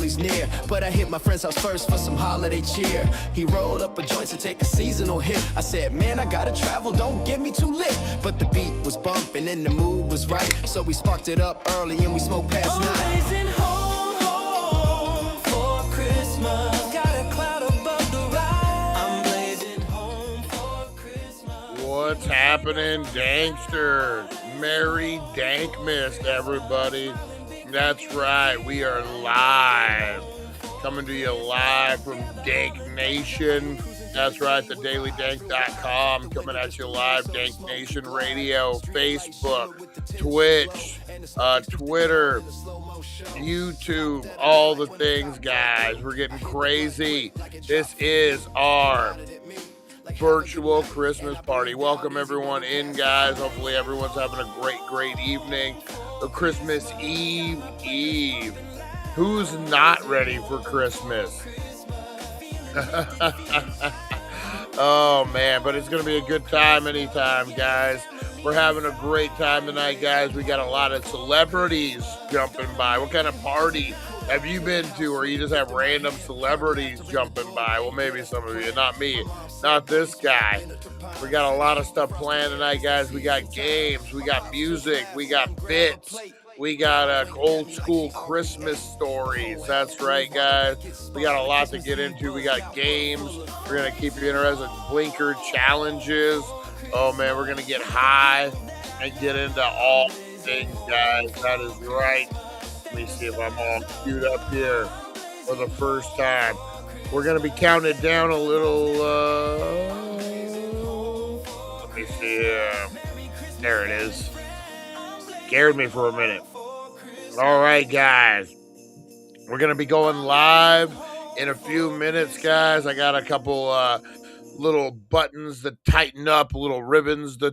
he's near. But I hit my friend's house first for some holiday cheer. He rolled up a joint to take a seasonal hit. I said, man, I gotta travel, don't get me too lit. But the beat was bumping and the mood was right, so we sparked it up early and we smoked past 9. Blazing home for Christmas. Got a cloud above the ride. I'm blazing home for Christmas. What's happening, Danksters? Merry Dankmas, everybody. That's right, we are live. Coming to you live from Dank Nation. That's right, the DailyDank.com. Coming at you live, Dank Nation Radio, Facebook, Twitch, Twitter, YouTube, all the things, guys. We're getting crazy. This is our virtual Christmas party. Welcome everyone in, guys. Hopefully everyone's having a great evening. The Christmas Eve. Who's not ready for Christmas? Oh man, but it's gonna be a good time anytime, guys. We're having a great time tonight, guys. We got a lot of celebrities jumping by. What kind of party have you been to, or you just have random celebrities jumping by? Well, maybe some of you, not me, not this guy. We got a lot of stuff planned tonight, guys. We got games, we got music, we got bits, we got old school Christmas stories. That's right, guys. We got a lot to get into. We got games. We're going to keep you interested. Blinker challenges. Oh, man, we're going to get high and get into all things, guys. That is right. Let me see if I'm all queued up here for the first time. We're going to be counting it down a little. Let me see here. There it is. Scared me for a minute. All right, guys. We're going to be going live in a few minutes, guys. I got a couple little buttons to tighten up, little ribbons to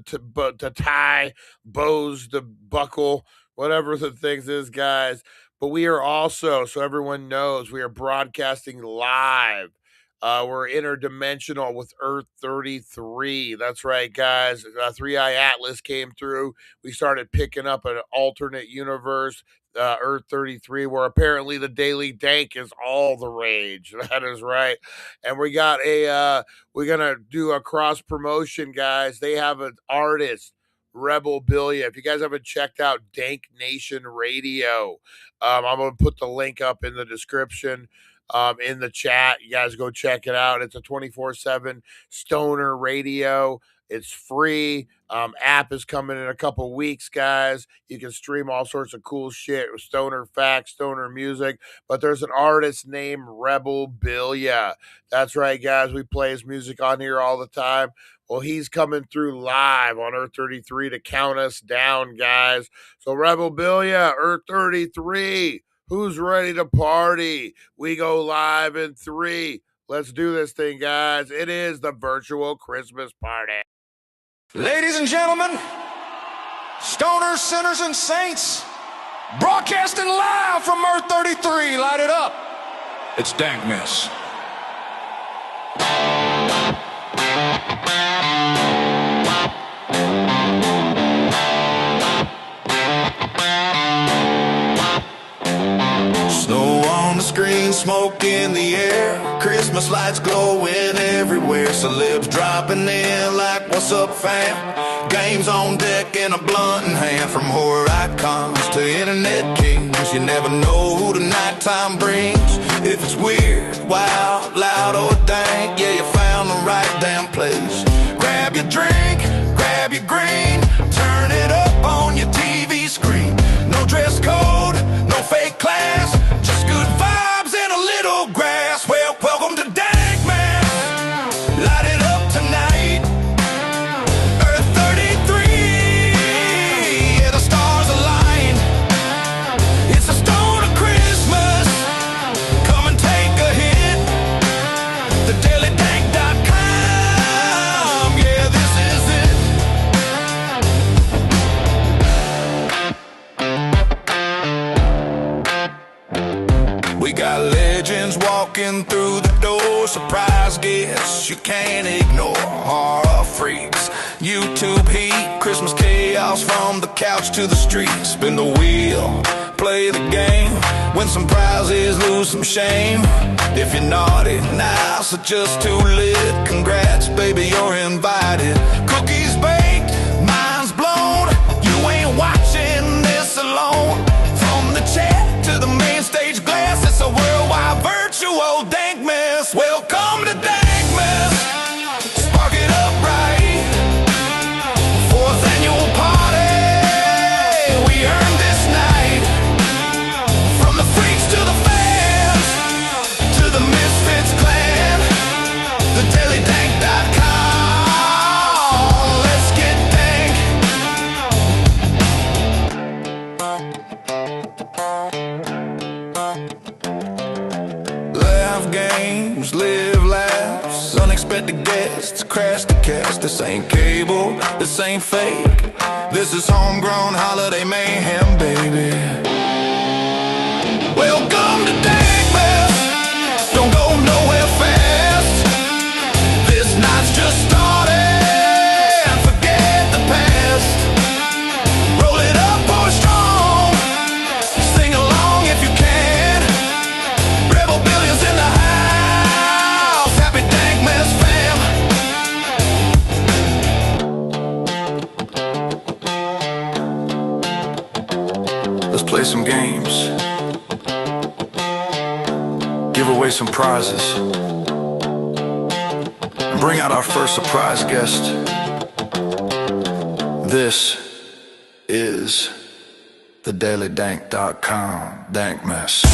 tie, bows to buckle, whatever the things is, guys. But we are also, so everyone knows, we are broadcasting live. We're interdimensional with Earth 33. That's right, guys. 3i Atlas came through. We started picking up an alternate universe, Earth 33, where apparently the Daily Dank is all the rage. That is right. And we got we're going to do a cross promotion, guys. They have an artist, Rebel Billia. If you guys haven't checked out Dank Nation Radio, I'm going to put the link up in the description. In the chat, you guys go check it out. It's a 24/7 stoner radio. It's free. App is coming in a couple weeks, guys. You can stream all sorts of cool shit with stoner facts, stoner music. But there's an artist named Rebel Billia. That's right, guys. We play his music on here all the time. Well, he's coming through live on Earth 33 to count us down, guys. So Rebel Billia, Earth 33. Who's ready to party? We go live in 3. Let's do this thing, guys. It is the virtual Christmas party. Ladies and gentlemen, stoners, sinners, and saints, broadcasting live from Earth 33. Light it up. It's Dankmas. Snow on the screen, smoke in the air, Christmas lights glowing everywhere, celebs dropping in like what's up fam, games on deck and a blunt in hand, from horror icons to internet kings, you never know who the nighttime brings, if it's weird, wild, loud or dank, yeah, you found the right damn place. Grab your drink, grab your green, turn it up on your TV screen, no dress code, no fake class, just good vibes and a little grass. Well, welcome to Dankmas. Light it up tonight. Earth 33. Yeah, the stars align. It's a stoner Christmas. Come and take a hit. The DailyDank.com. Yeah, this is it. We got legends walking through the door, surprise guests you can't ignore, horror freaks, YouTube heat, Christmas chaos from the couch to the street, spin the wheel, play the game, Win some prizes, lose some shame. If you're naughty, now so just too lit. Congrats, baby, you're invited. Cookies baked, mind's blown. You ain't watching this alone. From the chat to the main stage glass, it's a worldwide virtual dank mess. Welcome to Dank Mess. Spark it up right. 4th annual party. We earned this night. From the freaks to the fans, to the Misfits clan, the DailyDank.com. Let's get dank. Laugh games, live laughs, unexpected guests, crash the cast. This ain't cable, this ain't fake. This is homegrown holiday mayhem, baby. Welcome to Dank Mess. Don't go nowhere fast. This night's just started. Forget the past. Roll it up, pour strong. Sing along if you can. Rebel Billions in the house. Happy Dank Mess fam. Let's play some games. Give away some prizes. And bring out our first surprise guest. This is the DailyDank.com Dank Mess.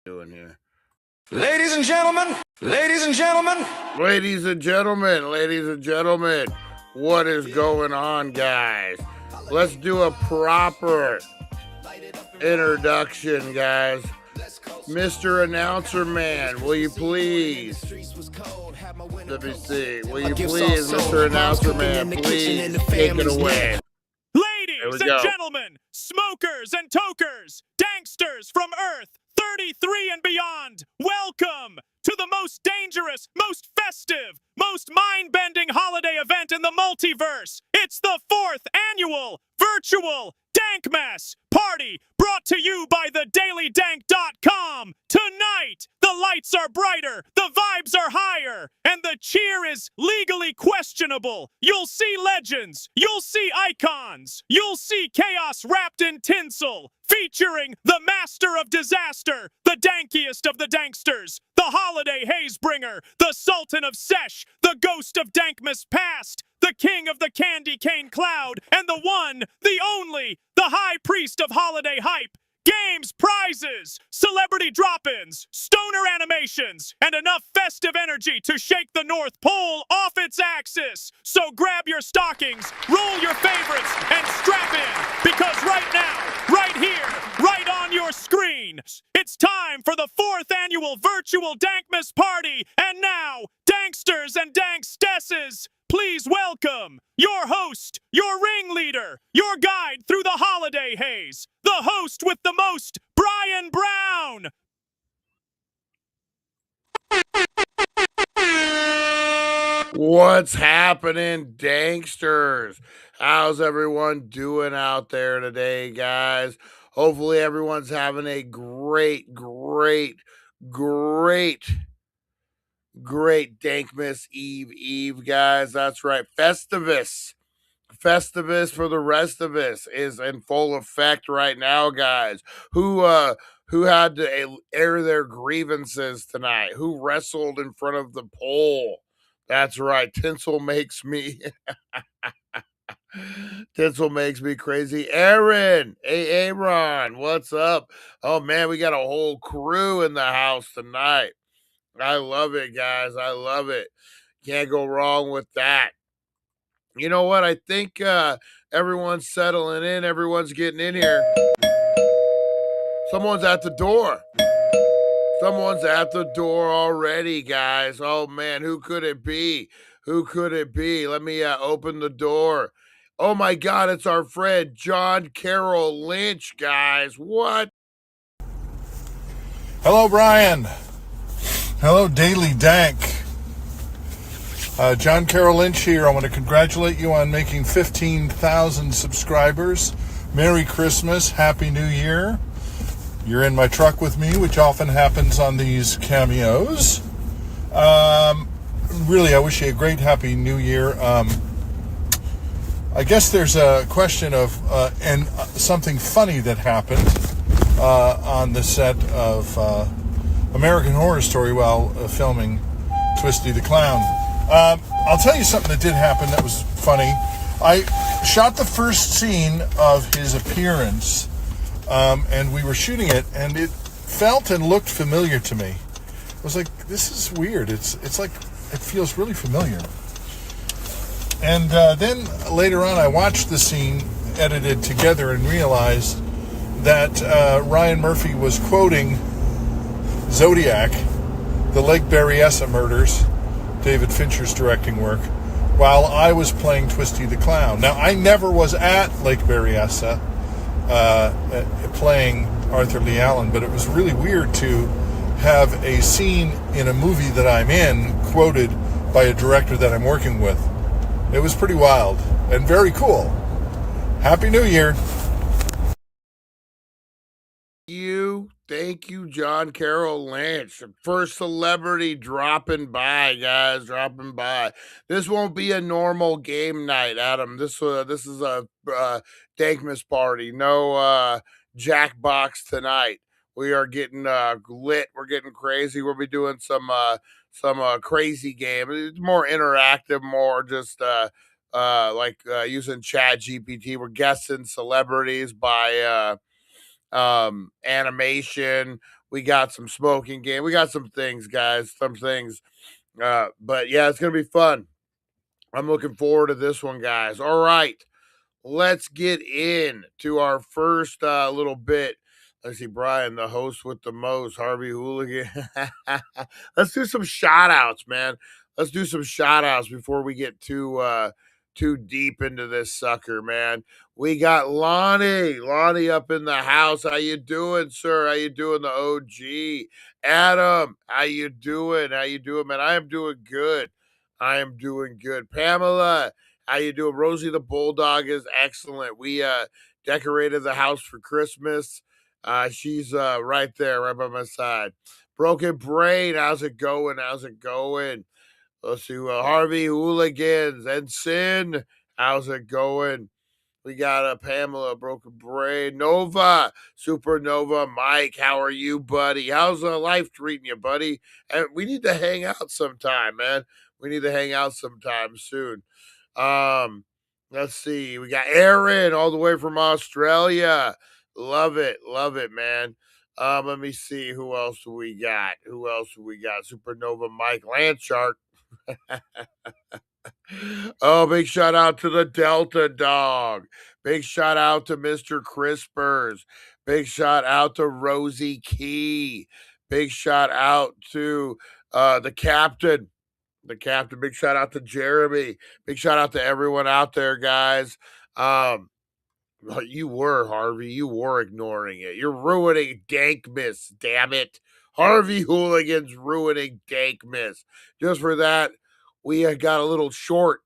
Doing here. Ladies and gentlemen, ladies and gentlemen, Ladies and gentlemen, ladies and gentlemen, what is going on, guys? Let's do a proper introduction, guys. Mr. Announcer Man, will you please? Let me see. Will you please, Mr. Announcer Man, please take it away? Ladies and gentlemen, smokers and tokers, danksters from Earth 33 and beyond, welcome to the most dangerous, most festive, most mind-bending holiday event in the multiverse. It's the 4th annual virtual Dank Mess party brought to you by the DailyDank.com. Tonight, the lights are brighter, the vibes are higher, and the cheer is legally questionable. You'll see legends, you'll see icons, you'll see chaos wrapped in tinsel, featuring the master of disaster, the dankiest of the danksters, the holiday hazebringer, the sultan of sesh, the ghost of Dankmas past, the king of the candy cane cloud, and the one, the only, the high priest of holiday hype. Games, prizes, celebrity drop-ins, stoner animations, and enough festive energy to shake the North Pole off its axis. So grab your stockings, roll your favorites, and strap in, because right now, right here, right on your screen, it's time for the 4th annual virtual Dankmas party. And now, danksters and dankstesses, please welcome your host, your ringleader, your guide through the holiday haze, the host with the most, Brian Brown. What's happening, danksters? How's everyone doing out there today, guys? Hopefully everyone's having a great Dankmas Eve, guys. That's right. Festivus for the rest of us is in full effect right now, guys. Who had to air their grievances tonight? Who wrestled in front of the pole? That's right. Tinsel makes me crazy. Aaron, hey Aaron, what's up? Oh man, we got a whole crew in the house tonight. I love it, guys. I love it. Can't go wrong with that. You know what? I think everyone's settling in. Everyone's getting in here. Someone's at the door. Someone's at the door already, guys. Oh man, who could it be? Who could it be? Let me open the door. Oh my God, it's our friend John Carroll Lynch, guys. What? Hello, Brian. Hello, Daily Dank. John Carroll Lynch here. I want to congratulate you on making 15,000 subscribers. Merry Christmas. Happy New Year. You're in my truck with me, which often happens on these cameos. Really, I wish you a great Happy New Year. I guess there's a question of and something funny that happened on the set of American Horror Story while filming Twisty the Clown. I'll tell you something that did happen that was funny. I shot the first scene of his appearance, and we were shooting it, and it felt and looked familiar to me. I was like, this is weird. It's like, it feels really familiar. And then later on, I watched the scene edited together and realized that Ryan Murphy was quoting Zodiac, the Lake Berryessa murders, David Fincher's directing work, while I was playing Twisty the Clown. Now, I never was at Lake Berryessa playing Arthur Lee Allen, but it was really weird to have a scene in a movie that I'm in quoted by a director that I'm working with. It was pretty wild and very cool. Happy New Year. Thank you, John Carroll Lynch. First celebrity dropping by, guys, dropping by. This won't be a normal game night, Adam. This is a Dankmas party. No Jackbox tonight. We are getting lit. We're getting crazy. We'll be doing some crazy game. It's more interactive, more just using Chat GPT. We're guessing celebrities by animation. We got some smoking game. We got some things, guys. Some things. But yeah, it's gonna be fun. I'm looking forward to this one, guys. All right. Let's get in to our first little bit. Let's see, Brian, the host with the most, Harvey Hooligan. Let's do some shout outs, man. Let's do some shout outs before we get too deep into this sucker, man. We got Lonnie up in the house. How you doing, sir? How you doing, the OG? Adam, how you doing? How you doing, man? I am doing good. I am doing good. Pamela, how you doing? Rosie the Bulldog is excellent. We decorated the house for Christmas. She's right there, right by my side. Broken Brain, how's it going? How's it going? Let's see, Harvey Hooligans and Sin, how's it going? We got Pamela, Broken Brain, Nova, Supernova, Mike, how are you, buddy? How's life treating you, buddy? And we need to hang out sometime, man. We need to hang out sometime soon. Let's see. We got Aaron all the way from Australia. Love it, man. Let me see. Who else do we got? Supernova, Mike, Landshark. Oh, big shout out to the Delta Dog. Big shout out to Mr. Crispers. Big shout out to Rosie Key. Big shout out to the captain. Big shout out to Jeremy. Big shout out to everyone out there, guys. You were, Harvey. You were ignoring it. You're ruining Dankmas, damn it. Harvey Hooligans ruining Dankmas. Just for that, we got a little short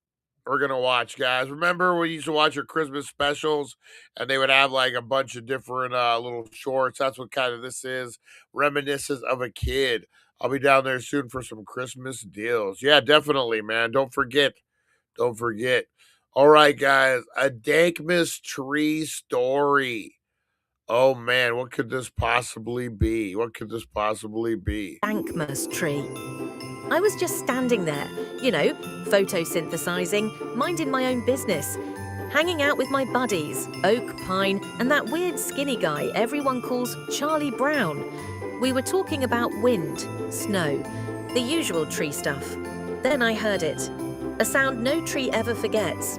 we're going to watch, guys. Remember we used to watch your Christmas specials, and they would have like a bunch of different little shorts? That's what kind of this is. Reminiscence of a kid. I'll be down there soon for some Christmas deals. Yeah, definitely, man. Don't forget. All right, guys. A Dankmas tree story. Oh, man. What could this possibly be? Dankmas tree. I was just standing there, photosynthesizing, minding my own business, hanging out with my buddies, Oak, Pine, and that weird skinny guy everyone calls Charlie Brown. We were talking about wind, snow, the usual tree stuff. Then I heard it. a sound no tree ever forgets.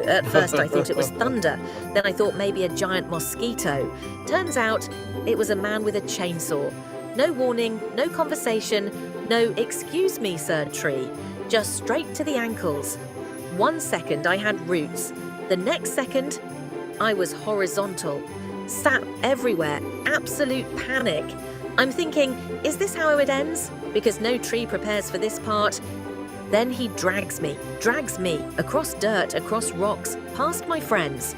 At first I thought it was thunder, then I thought maybe a giant mosquito. Turns out it was a man with a chainsaw. No warning, no conversation, no "excuse me, sir" tree, just straight to the ankles. 1 second I had roots, the next second I was horizontal. Sap everywhere, absolute panic. I'm thinking, is this how it ends? Because no tree prepares for this part. Then he drags me across dirt, across rocks, past my friends.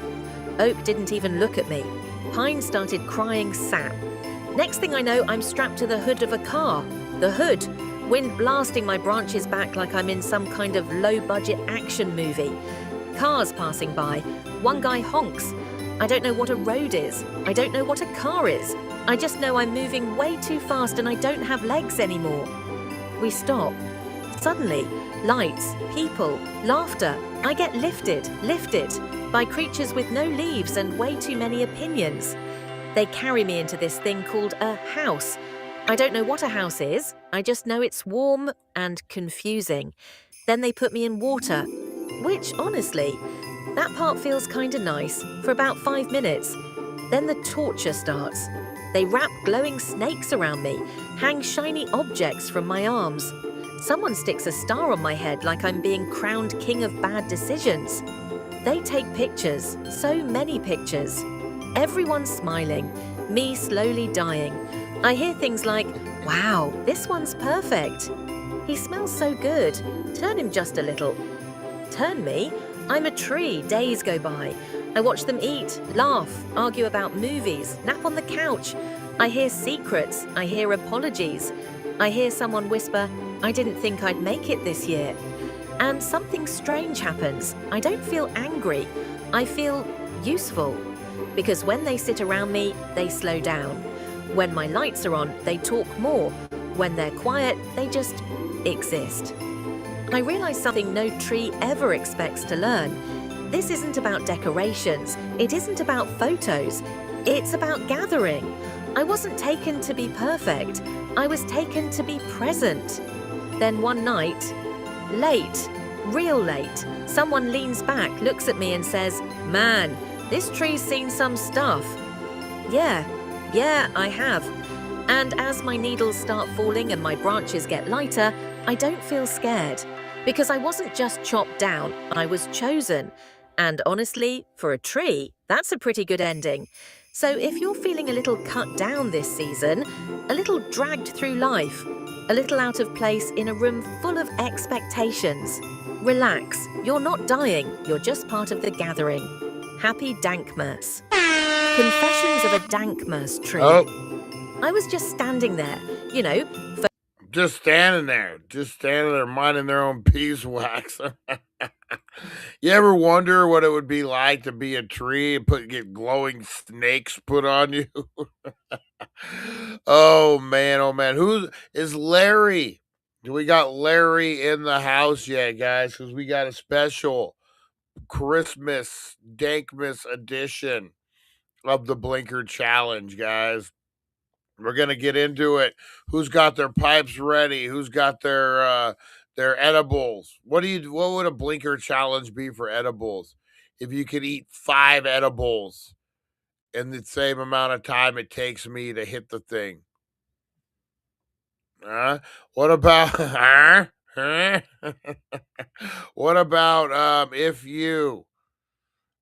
Oak didn't even look at me. Pine started crying sap. Next thing I know, I'm strapped to the hood of a car. The hood, wind blasting my branches back like I'm in some kind of low-budget action movie. Cars passing by. One guy honks. I don't know what a road is. I don't know what a car is. I just know I'm moving way too fast and I don't have legs anymore. We stop. Suddenly, lights, people, laughter. I get lifted by creatures with no leaves and way too many opinions. They carry me into this thing called a house. I don't know what a house is. I just know it's warm and confusing. Then they put me in water, which honestly, that part feels kinda nice for about 5 minutes. Then the torture starts. They wrap glowing snakes around me, hang shiny objects from my arms. Someone sticks a star on my head like I'm being crowned king of bad decisions. They take pictures, so many pictures. Everyone's smiling, me slowly dying. I hear things like, "Wow, this one's perfect. He smells so good. Turn him just a little." Turn me? I'm a tree. Days go by. I watch them eat, laugh, argue about movies, nap on the couch. I hear secrets. I hear apologies. I hear someone whisper, "I didn't think I'd make it this year." And something strange happens. I don't feel angry. I feel useful. Because when they sit around me, they slow down. When my lights are on, they talk more. When they're quiet, they just exist. I realize something no tree ever expects to learn. This isn't about decorations. It isn't about photos. It's about gathering. I wasn't taken to be perfect. I was taken to be present. Then one night, late, real late, someone leans back, looks at me and says, "Man, this tree's seen some stuff." Yeah, I have. And as my needles start falling and my branches get lighter, I don't feel scared. Because I wasn't just chopped down, I was chosen. And honestly, for a tree, that's a pretty good ending. So if you're feeling a little cut down this season, a little dragged through life, a little out of place in a room full of expectations, relax. You're not dying, you're just part of the gathering. Happy Dankmas. Confessions of a Dankmas tree. Oh, I was just standing there, just standing there minding their own beeswax. You ever wonder what it would be like to be a tree and get glowing snakes put on you? Oh man. Who is Larry? Do we got Larry in the house yet, guys? Because we got a special Christmas Dankmas edition of the Blinker Challenge, guys. We're gonna get into it. Who's got their pipes ready? Who's got their edibles? What would a Blinker Challenge be for edibles? If you could eat 5 edibles in the same amount of time it takes me to hit the thing. What about what about if you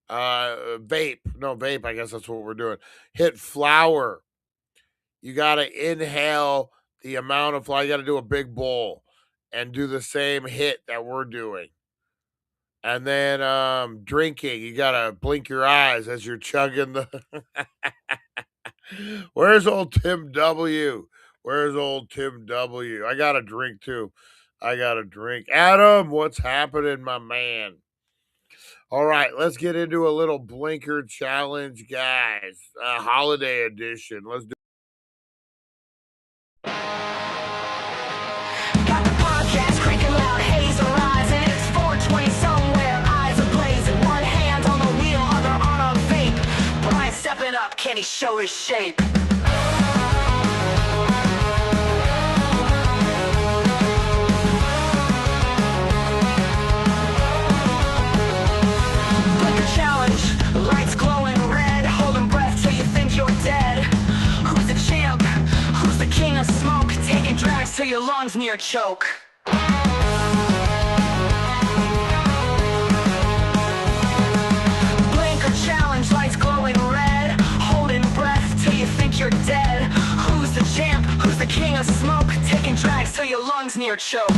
vape? No, vape, I guess that's what we're doing. Hit flower. You got to inhale the amount of flour. You got to do a big bowl and do the same hit that we're doing. And then drinking, you got to blink your eyes as you're chugging the... Where's old Tim W? I got to drink too. Adam, what's happening, my man? All right, let's get into a little Blinker Challenge, guys. Holiday edition. Let's do. Got the podcast cranking loud, haze arising. It's 420 somewhere, eyes are blazing. One hand on the wheel, other on a vape. Brian stepping up, can he show his shape? near choke. Blinker challenge, lights glowing red. Holding breath till you think you're dead. Who's the champ? Who's the king of smoke? Taking drags till your lungs near choke.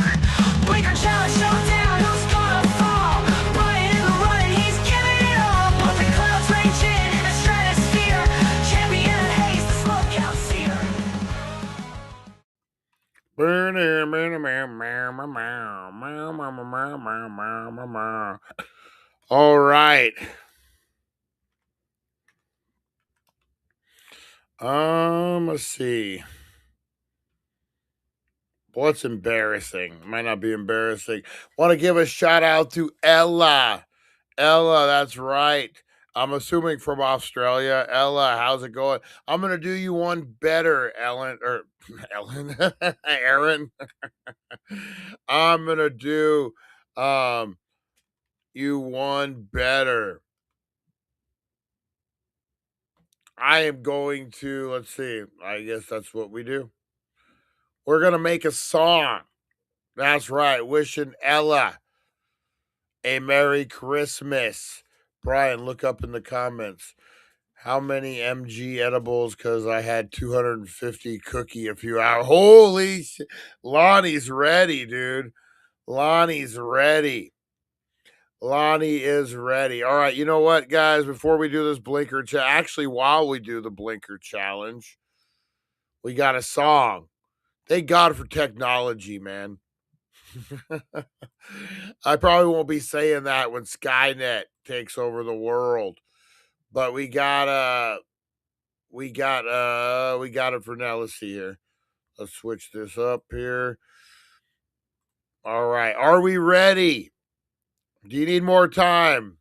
Blinker challenge showdown, who's gonna fall? Brian in the running, he's giving it all. But the clouds rage in the stratosphere. Champion haze, the smoke out seer. All right. Let's see. What's embarrassing? Might not be embarrassing. Want to give a shout out to Ella. Ella, that's right. I'm assuming from Australia. Ella, how's it going? I'm gonna do you one better, Ellen or Ellen, Aaron. I'm gonna do you one better. I am going to, let's see. I guess that's what we do. We're gonna make a song. That's right. Wishing Ella a Merry Christmas. Brian, look up in the comments. How many MG edibles? Because I had 250 cookie a few hours. Holy shit. Lonnie's ready, dude. Lonnie's ready. Lonnie is ready. All right. You know what, guys? Before we do this blinker actually, while we do the blinker challenge, we got a song. Thank God for technology, man. I probably won't be saying that when Skynet takes over the world. But we got it for now. Let's see here. Let's switch this up here. All right. Are we ready? Do you need more time?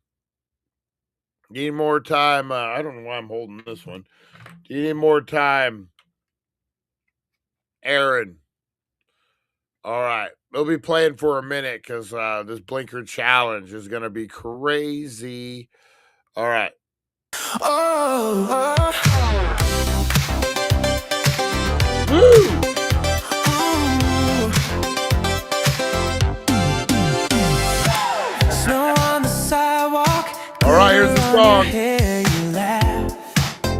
Need more time? I don't know why I'm holding this one. Do you need more time, Aaron? All right. We'll be playing for a minute because this blinker challenge is going to be crazy. All right. Woo! Snow on the sidewalk. All right, here's the song.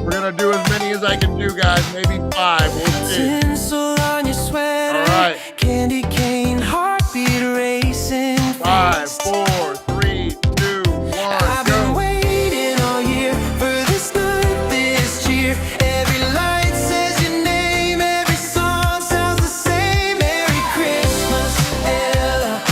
We're going to do as many as I can do, guys. Maybe 5. We'll see. Tinsel on your sweater. All right. Candy cane, heartbeat racing. 5, 4, 3, 2, 1, I've been waiting all year for this night, this cheer. Every light says your name, every song sounds the same. Merry Christmas, Ella.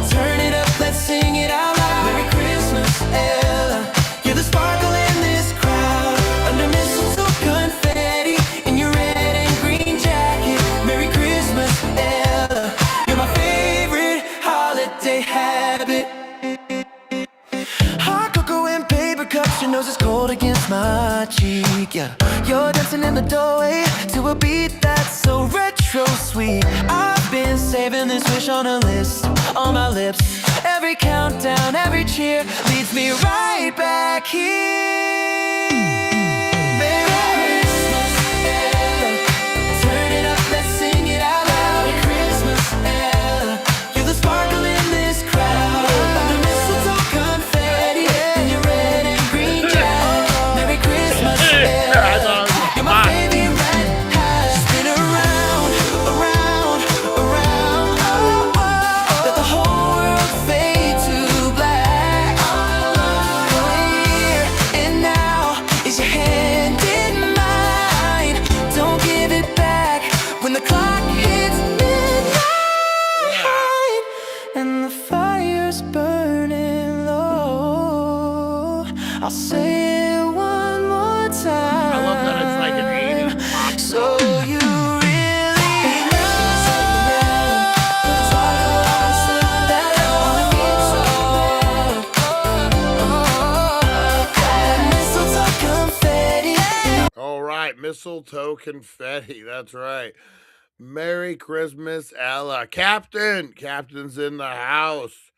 Turn it up, let's sing it out loud. Merry Christmas, Ella. You're the sparkle in this crowd. Under mistletoe confetti in your red and green jacket. Merry Christmas, Ella. You're my favorite holiday habit. Hot cocoa and paper cups, your nose is cold against my cheek, yeah. You're dancing in the doorway to a beat that's so retro sweet. I've been saving this wish on a list, on my lips. Every countdown, every cheer leads me right back here. Merry Christmas, Ella. Turn it up, let's sing it out loud. Merry Christmas, Ella. You're the sparkle in this crowd. Under mistletoe confetti in your red and green jacket. Merry Christmas, Ella. You're my favorite hat. Spin around, around, around. Oh, oh. Let the whole world fade to black. Oh, here and now is your hand in mine. Don't give it back when the clock hits midnight and the fire's burning low. I'll say it one more time. I love that it's like an 80s pop So you really All right, mistletoe confetti. That's right. Merry Christmas, Ella. Captain's in the house.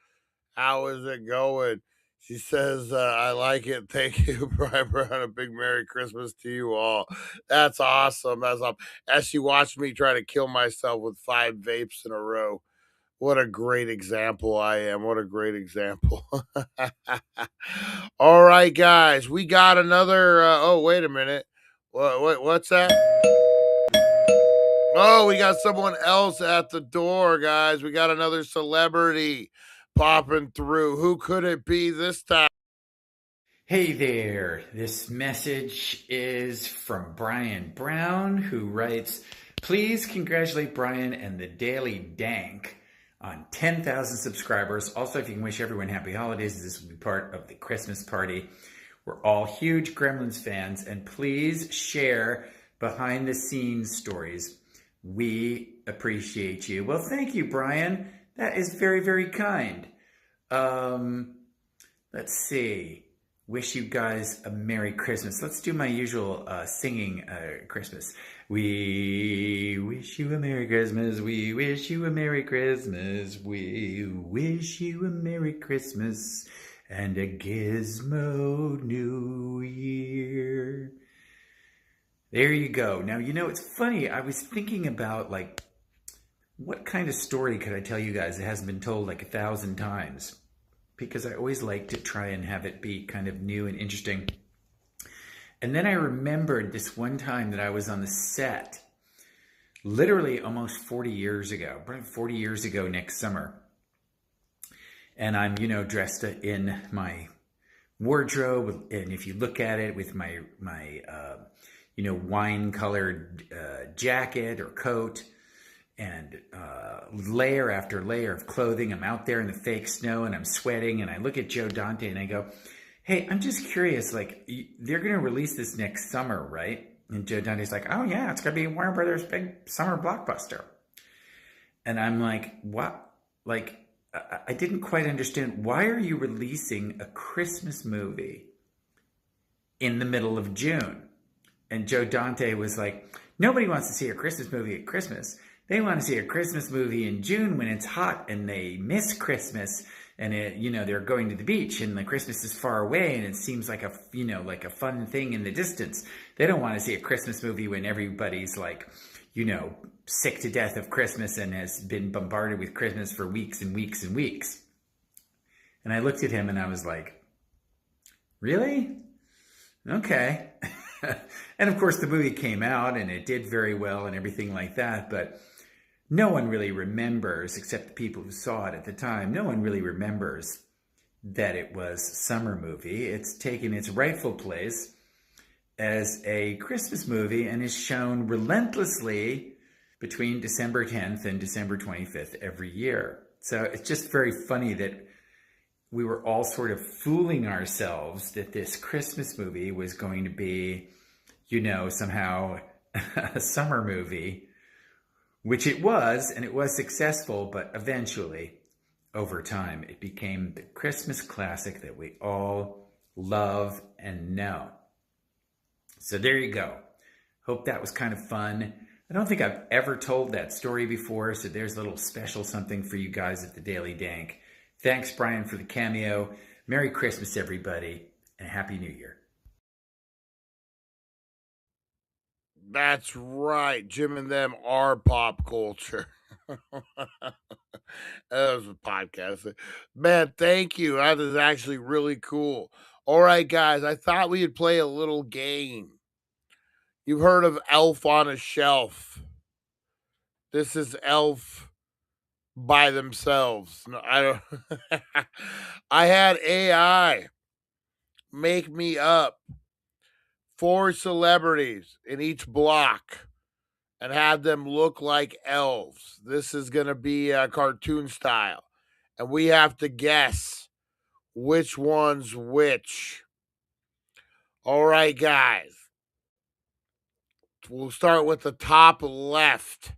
How is it going? She says, I like it. Thank you, Brian Brown. A big Merry Christmas to you all. That's awesome. That's awesome. As she watched me try to kill myself with 5 vapes in a row. What a great example I am. What a great example. All right, guys. We got another. Oh, wait a minute. What's that? Oh, we got someone else at the door, guys. We got another celebrity popping through. Who could it be this time? Hey there, this message is from Brian Brown, who writes, please congratulate Brian and the Daily Dank on 10,000 subscribers. Also, if you can wish everyone happy holidays, this will be part of the Christmas party. We're all huge Gremlins fans, and please share behind the scenes stories. We appreciate you. Well, thank you, Brian. That is very, very kind. Let's see. Wish you guys a Merry Christmas. Let's do my usual singing Christmas. We wish you a Merry Christmas. We wish you a Merry Christmas. We wish you a Merry Christmas and a Gizmo New Year. There you go. Now, you know, it's funny. I was thinking about, like, what kind of story could I tell you guys that hasn't been told like 1,000 times? Because I always like to try and have it be kind of new and interesting. And then I remembered this one time that I was on the set, literally almost 40 years ago, probably 40 years ago next summer. And I'm, you know, dressed in my wardrobe. And if you look at it with my you know, wine-colored jacket or coat, and layer after layer of clothing. I'm out there in the fake snow and I'm sweating, and I look at Joe Dante and I go, hey, I'm just curious, like, they're going to release this next summer, right? And Joe Dante's like, oh yeah, it's going to be Warner Brothers' big summer blockbuster. And I'm like, what? Like, I didn't quite understand. Why are you releasing a Christmas movie in the middle of June? And Joe Dante was like, nobody wants to see a Christmas movie at Christmas. They want to see a Christmas movie in June when it's hot and they miss Christmas, and you know, they're going to the beach and the Christmas is far away and it seems like a, you know, like a fun thing in the distance. They don't want to see a Christmas movie when everybody's like, you know, sick to death of Christmas and has been bombarded with Christmas for weeks and weeks and weeks. And I looked at him and I was like, really? Okay. And of course the movie came out and it did very well and everything like that, but no one really remembers, except the people who saw it at the time, no one really remembers that it was a summer movie. It's taken its rightful place as a Christmas movie and is shown relentlessly between December 10th and December 25th every year. So it's just very funny that we were all sort of fooling ourselves that this Christmas movie was going to be, you know, somehow a summer movie, which it was, and it was successful, but eventually, over time, it became the Christmas classic that we all love and know. So there you go. Hope that was kind of fun. I don't think I've ever told that story before, so there's a little special something for you guys at the Daily Dank. Thanks, Brian, for the cameo. Merry Christmas, everybody, and Happy New Year. That's right. Jim and them are pop culture. That was a podcast. Man, thank you. That is actually really cool. All right, guys. I thought we'd play a little game. You've heard of Elf on a Shelf. This is Elf by themselves. No, I don't. I had AI make me up 4 celebrities in each block and had them look like elves. This is going to be cartoon style. And we have to guess which one's which. All right, guys. We'll start with the top left.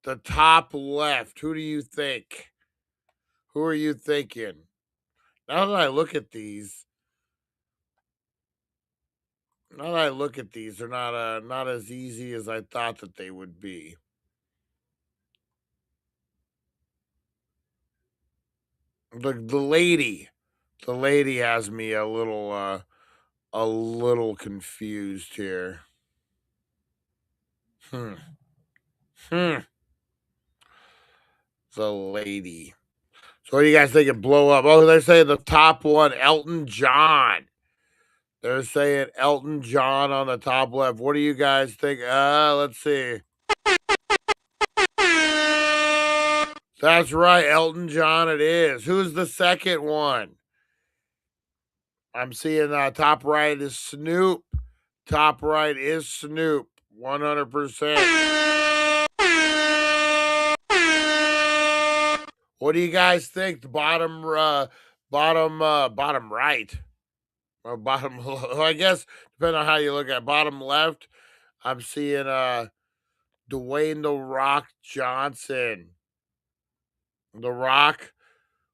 The top left. Who do you think? Who are you thinking? Now that I look at these, they're not as easy as I thought that they would be. The lady The lady has me a little confused here. Hmm. The lady. So what do you guys think it blow up? Oh, they're saying the top one, Elton John. They're saying Elton John on the top left. What do you guys think? Let's see. That's right, Elton John it is. Who's the second one? I'm seeing top right is Snoop. Top right is Snoop. 100%. What do you guys think? The bottom right. Or bottom, I guess, depending on how you look at it. Bottom left, I'm seeing Dwayne The Rock Johnson. The Rock.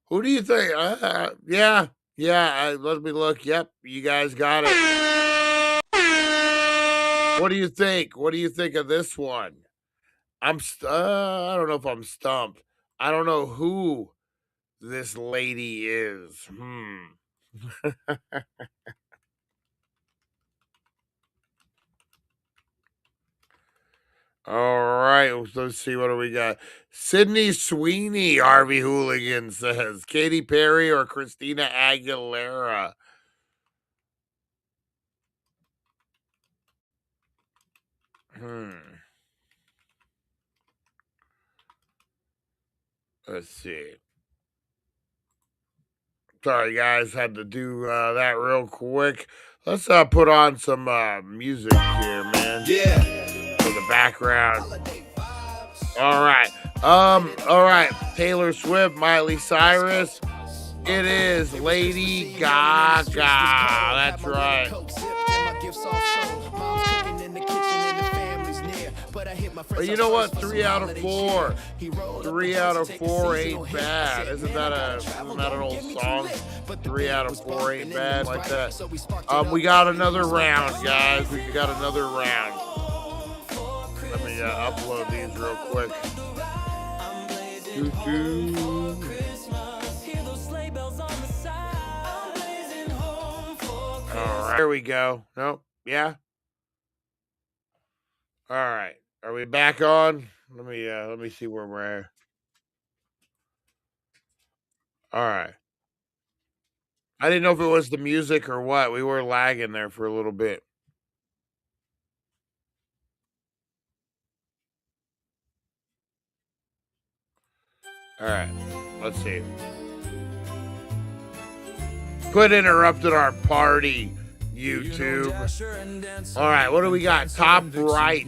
Who do you think? Yeah. Let me look. Yep, you guys got it. What do you think? What do you think of this one? I don't know if I'm stumped. I don't know who this lady is. All right, let's see. What do we got? Sydney Sweeney, Harvey Hooligan says. Katy Perry or Christina Aguilera? Let's see. Sorry, guys. Had to do that real quick. Let's put on some music here, man. Yeah. For the background. All right. All right. Taylor Swift, Miley Cyrus. It is Lady Gaga. That's right. But you know what? 3 out of 4. 3 out of 4 ain't bad. Isn't that an old song? 3 out of 4 ain't bad, like that. We got another round, guys. We got another round. Let me upload these real quick. All right, here we go. Nope. Yeah. All right. Are we back on? Let me see where we're at. All right. I didn't know if it was the music or what. We were lagging there for a little bit. All right. Let's see. Quit interrupting our party, YouTube. All right, what do we got? Top right.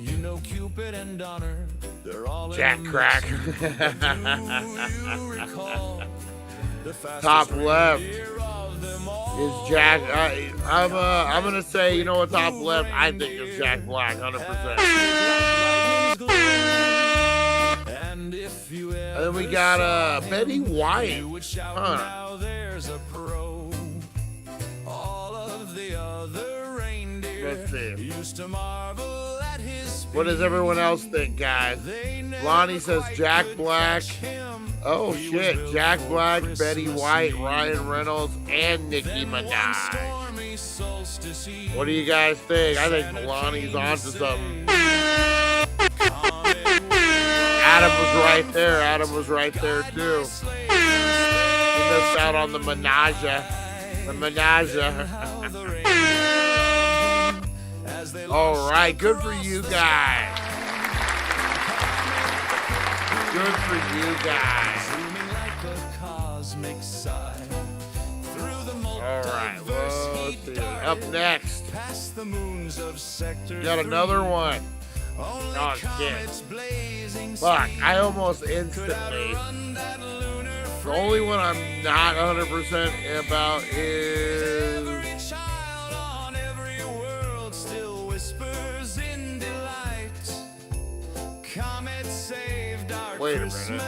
Jack Crack. Top left is Jack. I'm gonna say, you know what? Top left, I think is Jack Black, 100%. And then we got Betty White. Huh. Let's see. What does everyone else think, guys? Lonnie says Jack Black. Oh shit, Jack Black, Betty White, Ryan Reynolds, and Nicki Minaj. What do you guys think? I think Lonnie's onto something. Adam was right there. Adam was right there too. He missed out on the Minaj. The Minaj. All right, good for you guys. Good for you guys. All right, well, let's see. Up next, got another one. Oh, shit. Fuck, I almost instantly. The only one I'm not 100% about is... Wait a minute.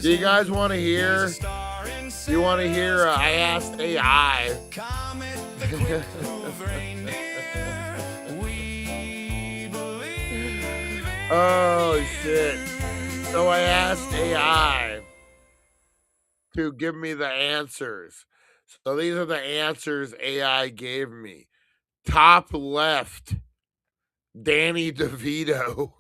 Do you guys want to hear? You want to hear? I asked AI. Oh shit! So I asked AI to give me the answers. So these are the answers AI gave me. Top left, Danny DeVito.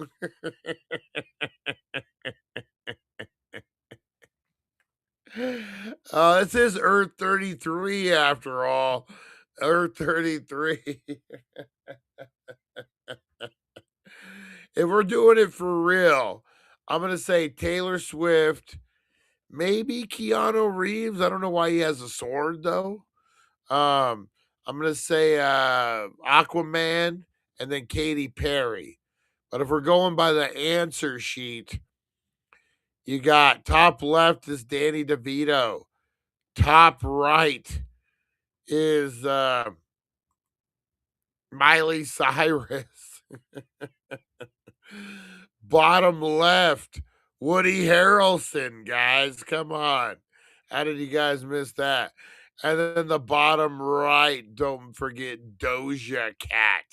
This is Earth 33 after all. Earth 33. If we're doing it for real, I'm going to say Taylor Swift, maybe Keanu Reeves. I don't know why he has a sword, though. I'm going to say Aquaman and then Katy Perry. But if we're going by the answer sheet, you got top left is Danny DeVito. Top right is Miley Cyrus. Bottom left, Woody Harrelson, guys. Come on. How did you guys miss that? And then the bottom right, don't forget Doja Cat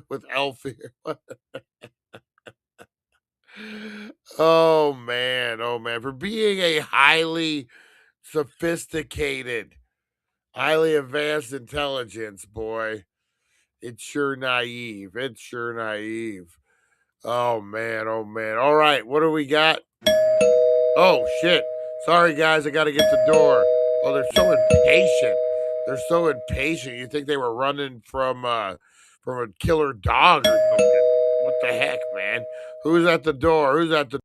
with Elfie. Oh, man. Oh, man. For being a highly sophisticated, highly advanced intelligence, boy, it's sure naive. It's sure naive. Oh, man. Oh, man. All right. What do we got? Oh, shit. Sorry, guys. I got to get the door. Oh, they're so impatient. They're so impatient. You think they were running from a killer dog or something. What the heck, man? Who's at the door? Who's at the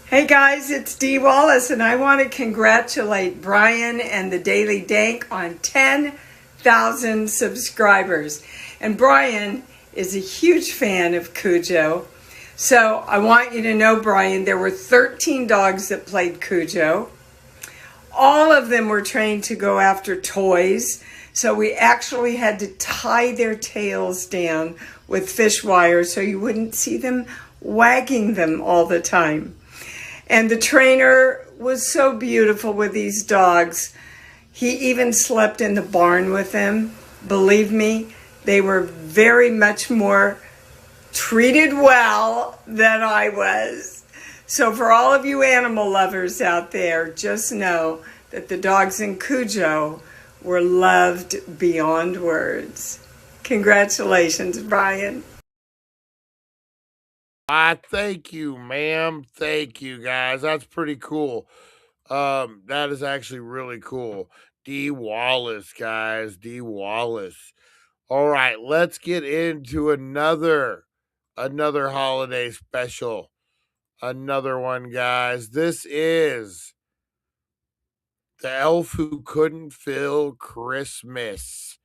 Hey guys, it's Dee Wallace, and I want to congratulate Brian and the Daily Dank on 10,000 subscribers. And Brian is a huge fan of Cujo. So I want you to know, Brian, there were 13 dogs that played Cujo. All of them were trained to go after toys. So we actually had to tie their tails down with fish wire so you wouldn't see them wagging them all the time. And the trainer was so beautiful with these dogs. He even slept in the barn with them. Believe me, they were very much more treated well than I was. So for all of you animal lovers out there, just know that the dogs in Cujo were loved beyond words. Congratulations, Brian. Thank you, ma'am. Thank you, guys. That's pretty cool. That is actually really cool. Dee Wallace, guys. Dee Wallace. All right, let's get into another holiday special. Another one, guys. This is The Elf Who Couldn't Feel Christmas.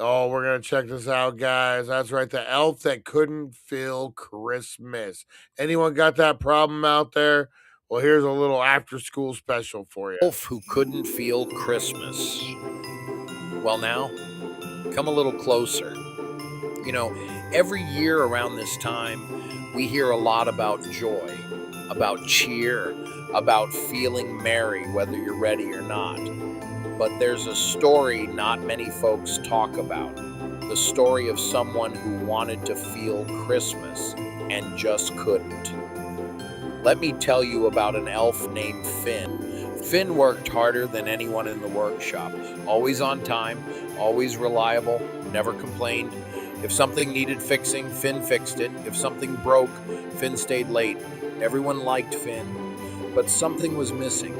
Oh, we're going to check this out, guys. That's right. The elf that couldn't feel Christmas. Anyone got that problem out there? Well, here's a little after-school special for you. Elf who couldn't feel Christmas. Well, now, come a little closer. You know, every year around this time, we hear a lot about joy, about cheer, about feeling merry, whether you're ready or not. But there's a story not many folks talk about. The story of someone who wanted to feel Christmas and just couldn't. Let me tell you about an elf named Finn. Finn worked harder than anyone in the workshop. Always on time, always reliable, never complained. If something needed fixing, Finn fixed it. If something broke, Finn stayed late. Everyone liked Finn. But something was missing.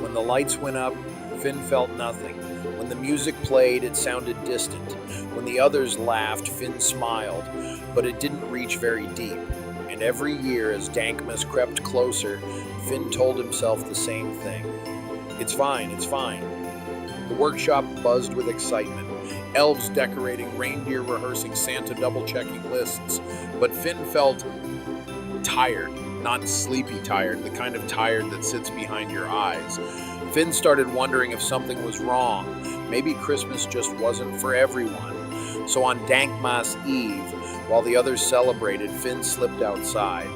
When the lights went up, Finn felt nothing. When the music played, it sounded distant. When the others laughed, Finn smiled, but it didn't reach very deep. And every year, as Dankmas crept closer, Finn told himself the same thing. It's fine, it's fine. The workshop buzzed with excitement. Elves decorating, reindeer rehearsing, Santa double-checking lists. But Finn felt tired, not sleepy tired, the kind of tired that sits behind your eyes. Finn started wondering if something was wrong. Maybe Christmas just wasn't for everyone. So on Dankmas Eve, while the others celebrated, Finn slipped outside.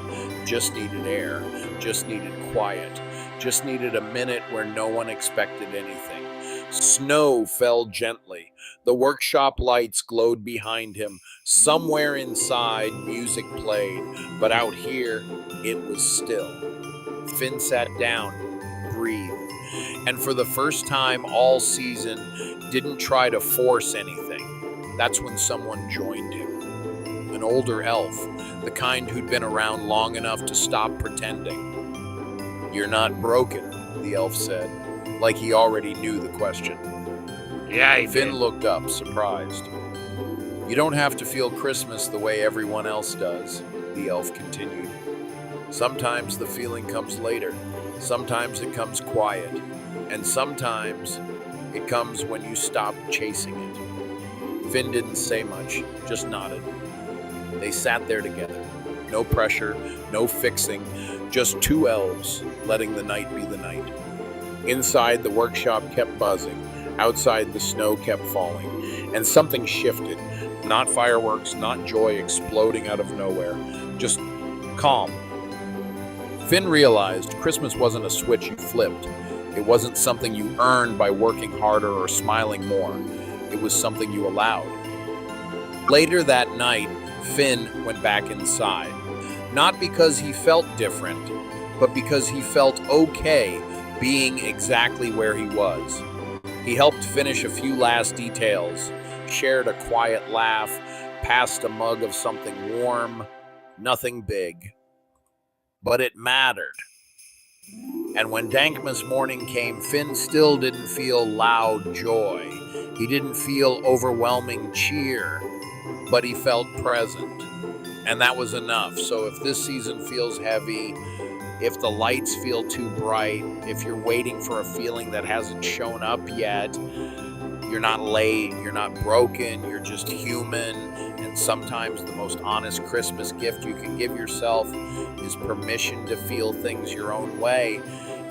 Just needed air, just needed quiet, just needed a minute where no one expected anything. Snow fell gently. The workshop lights glowed behind him. Somewhere inside, music played, but out here, it was still. Finn sat down, breathed, and for the first time all season, didn't try to force anything. That's when someone joined him. An older elf, the kind who'd been around long enough to stop pretending. "You're not broken," the elf said, like he already knew the question. Yeah, Finn looked up, surprised. "You don't have to feel Christmas the way everyone else does," the elf continued. "Sometimes the feeling comes later. Sometimes it comes quiet. And sometimes it comes when you stop chasing it." Finn didn't say much, just nodded. They sat there together. No pressure, no fixing, just two elves letting the night be the night. Inside, the workshop kept buzzing. Outside, the snow kept falling. And something shifted. Not fireworks, not joy exploding out of nowhere. Just calm. Finn realized Christmas wasn't a switch you flipped. It wasn't something you earned by working harder or smiling more. It was something you allowed. Later that night, Finn went back inside. Not because he felt different, but because he felt okay being exactly where he was. He helped finish a few last details, shared a quiet laugh, passed a mug of something warm, nothing big. But it mattered. And when Dankmas morning came, Finn still didn't feel loud joy. He didn't feel overwhelming cheer, but he felt present. And that was enough. So if this season feels heavy, if the lights feel too bright, if you're waiting for a feeling that hasn't shown up yet, you're not late, you're not broken, you're just human. And sometimes the most honest Christmas gift you can give yourself is permission to feel things your own way.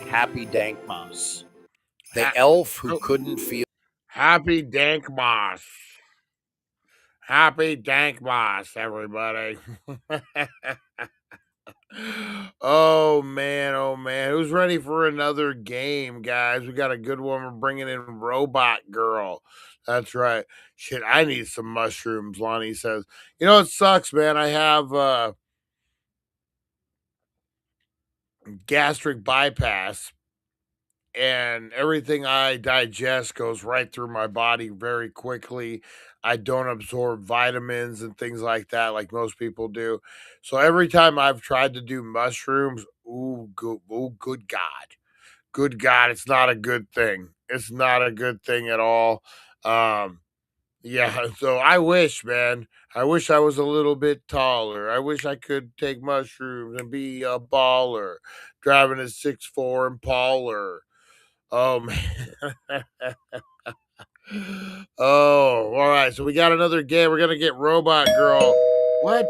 Happy Dankmas. The elf who couldn't feel. Happy Dankmas. Happy Dankmas, everybody. Oh man. Who's ready for another game, guys? We got a good one. We're bringing in Robot Girl. That's right. Shit, I need some mushrooms, Lonnie says. You know, it sucks, man. I have gastric bypass, and everything I digest goes right through my body very quickly. I don't absorb vitamins and things like that like most people do. So every time I've tried to do mushrooms, good God. Good God, it's not a good thing. It's not a good thing at all. Yeah, so I wish, man. I wish I was a little bit taller. I wish I could take mushrooms and be a baller, driving a 6'4" Impaler. Oh man. Oh, all right. So we got another game. We're gonna get Robot Girl. What?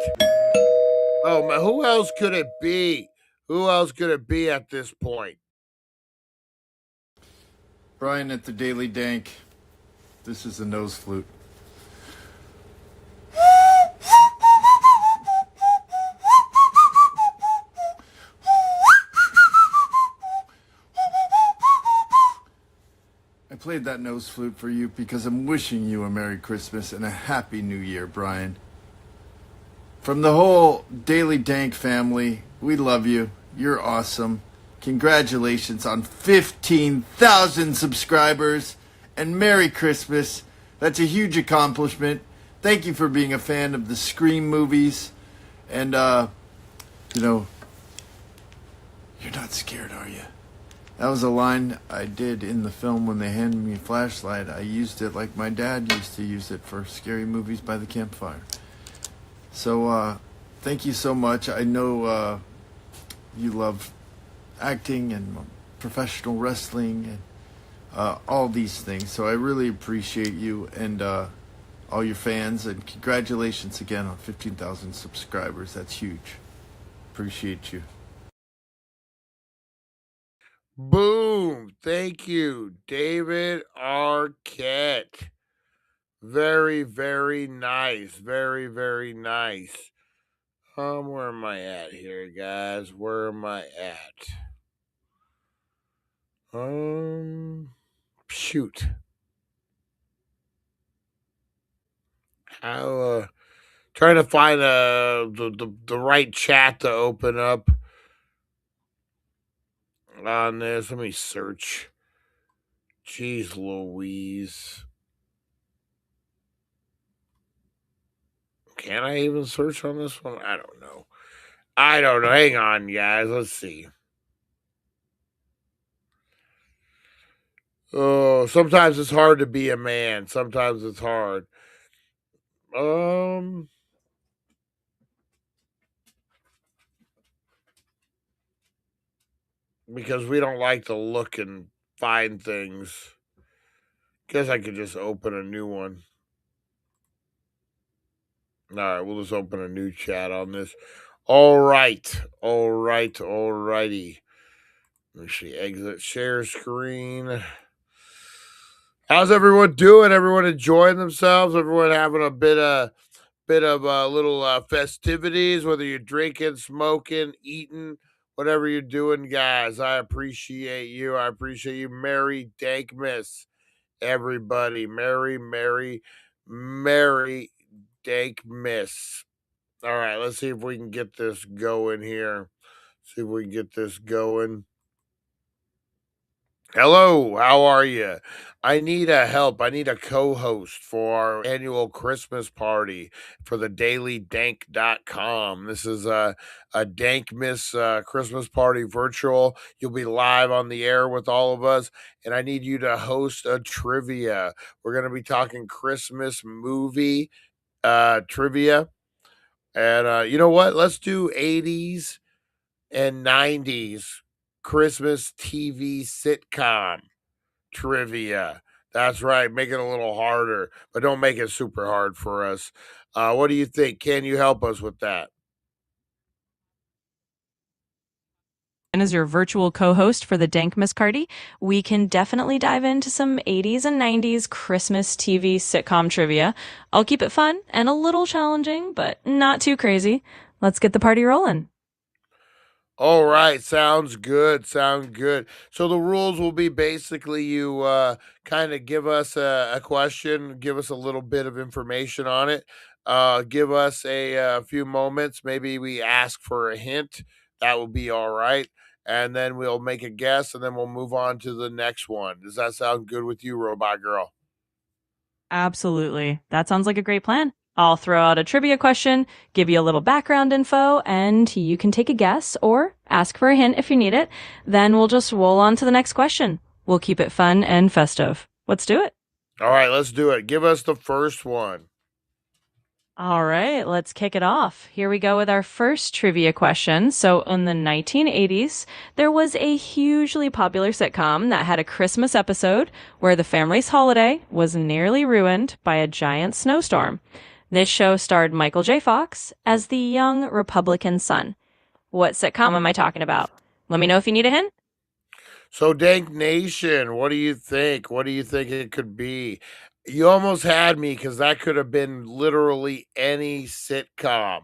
Oh man, who else could it be? Who else could it be at this point? Brian at the Daily Dank. This is the nose flute. I played that nose flute for you because I'm wishing you a Merry Christmas and a Happy New Year, Brian. From the whole Daily Dank family, we love you. You're awesome. Congratulations on 15,000 subscribers and Merry Christmas. That's a huge accomplishment. Thank you for being a fan of the Scream movies. And, you're not scared, are you? That was a line I did in the film when they handed me a flashlight. I used it like my dad used to use it for scary movies by the campfire. So, thank you so much. I know you love acting and professional wrestling and all these things. So I really appreciate you and all your fans. And congratulations again on 15,000 subscribers. That's huge. Appreciate you. Boom. Thank you, David Arquette. Very, very nice. Very, very nice. Where am I at here, guys? Where am I at? Shoot. How trying to find the right chat to open up on this. Let me search. Jeez Louise. Can I even search on this one? I don't know. Hang on, guys. Let's see. Oh, sometimes it's hard to be a man. Sometimes it's hard. Because we don't like to look and find things. Guess I could just open a new one. All right, we'll just open a new chat on this. Alrighty. Let me see. Exit share screen. How's everyone doing? Everyone enjoying themselves? Everyone having a bit of little festivities, whether you're drinking, smoking, eating, whatever you're doing, guys. I appreciate you. Merry Dankmas, everybody. Merry Dankmas. All right, let's see if we can get this going here. Hello, how are you? I need help. I need a co-host for our annual Christmas party for the DailyDank.com. This is a Dankmas Christmas party virtual. You'll be live on the air with all of us, and I need you to host a trivia. We're going to be talking Christmas movie trivia. And you know what? Let's do 80s and 90s Christmas TV sitcom trivia. That's right. Make it a little harder, but don't make it super hard for us. What do you think? Can you help us with that? And as your virtual co-host for the Dankmas Party, we can definitely dive into some 80s and 90s Christmas TV sitcom trivia. I'll keep it fun and a little challenging, but not too crazy. Let's get the party rolling. All right, sounds good. So the rules will be basically you kind of give us a question, give us a little bit of information on it, give us a few moments. Maybe we ask for a hint. That will be all right. And then we'll make a guess, and then we'll move on to the next one. Does that sound good with you, Robot Girl? Absolutely. That sounds like a great plan. I'll throw out a trivia question, give you a little background info, and you can take a guess or ask for a hint if you need it. Then we'll just roll on to the next question. We'll keep it fun and festive. Let's do it. All right, let's do it. Give us the first one. All right, let's kick it off. Here we go with our first trivia question. So in the 1980s, there was a hugely popular sitcom that had a Christmas episode where the family's holiday was nearly ruined by a giant snowstorm. This show starred Michael J. Fox as the young Republican son. What sitcom am I talking about? Let me know if you need a hint. So, Dank Nation, what do you think? What do you think it could be? You almost had me because that could have been literally any sitcom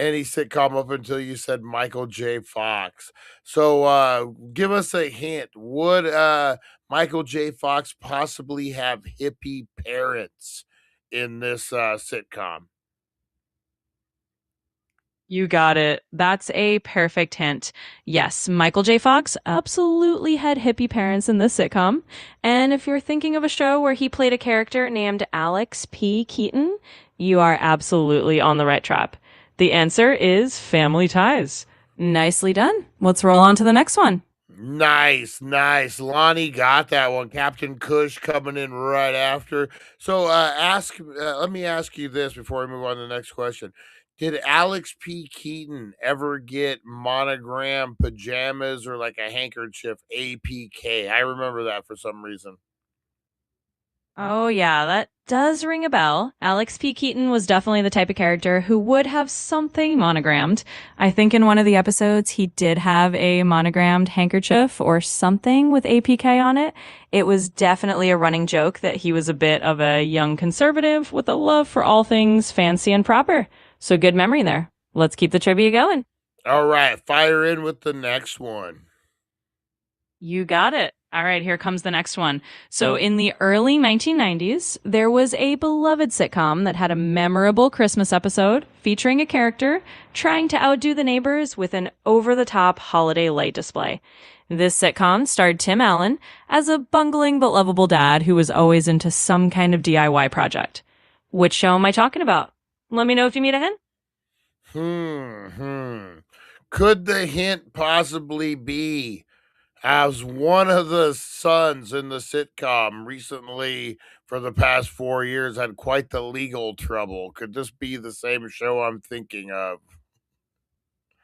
up until you said Michael J. Fox. So give us a hint. Would Michael J. Fox possibly have hippie parents in this sitcom? You got it. That's a perfect hint. Yes, Michael J. Fox absolutely had hippie parents in this sitcom. And if you're thinking of a show where he played a character named Alex P. Keaton, you are absolutely on the right track. The answer is Family Ties. Nicely done. Let's roll on to the next one. Nice. Lonnie got that one. Captain Kush coming in right after. So let me ask you this before we move on to the next question. Did Alex P. Keaton ever get monogram pajamas or like a handkerchief APK? I remember that for some reason. Oh, yeah, that does ring a bell. Alex P. Keaton was definitely the type of character who would have something monogrammed. I think in one of the episodes, he did have a monogrammed handkerchief or something with APK on it. It was definitely a running joke that he was a bit of a young conservative with a love for all things fancy and proper. So good memory there. Let's keep the trivia going. All right, fire in with the next one. You got it. All right, here comes the next one. So, in the early 1990s, there was a beloved sitcom that had a memorable Christmas episode featuring a character trying to outdo the neighbors with an over-the-top holiday light display. This sitcom starred Tim Allen as a bungling but lovable dad who was always into some kind of DIY project. Which show am I talking about? Let me know if you need a hint. Could the hint possibly be, as one of the sons in the sitcom recently, for the past 4 years, had quite the legal trouble? Could this be the same show I'm thinking of?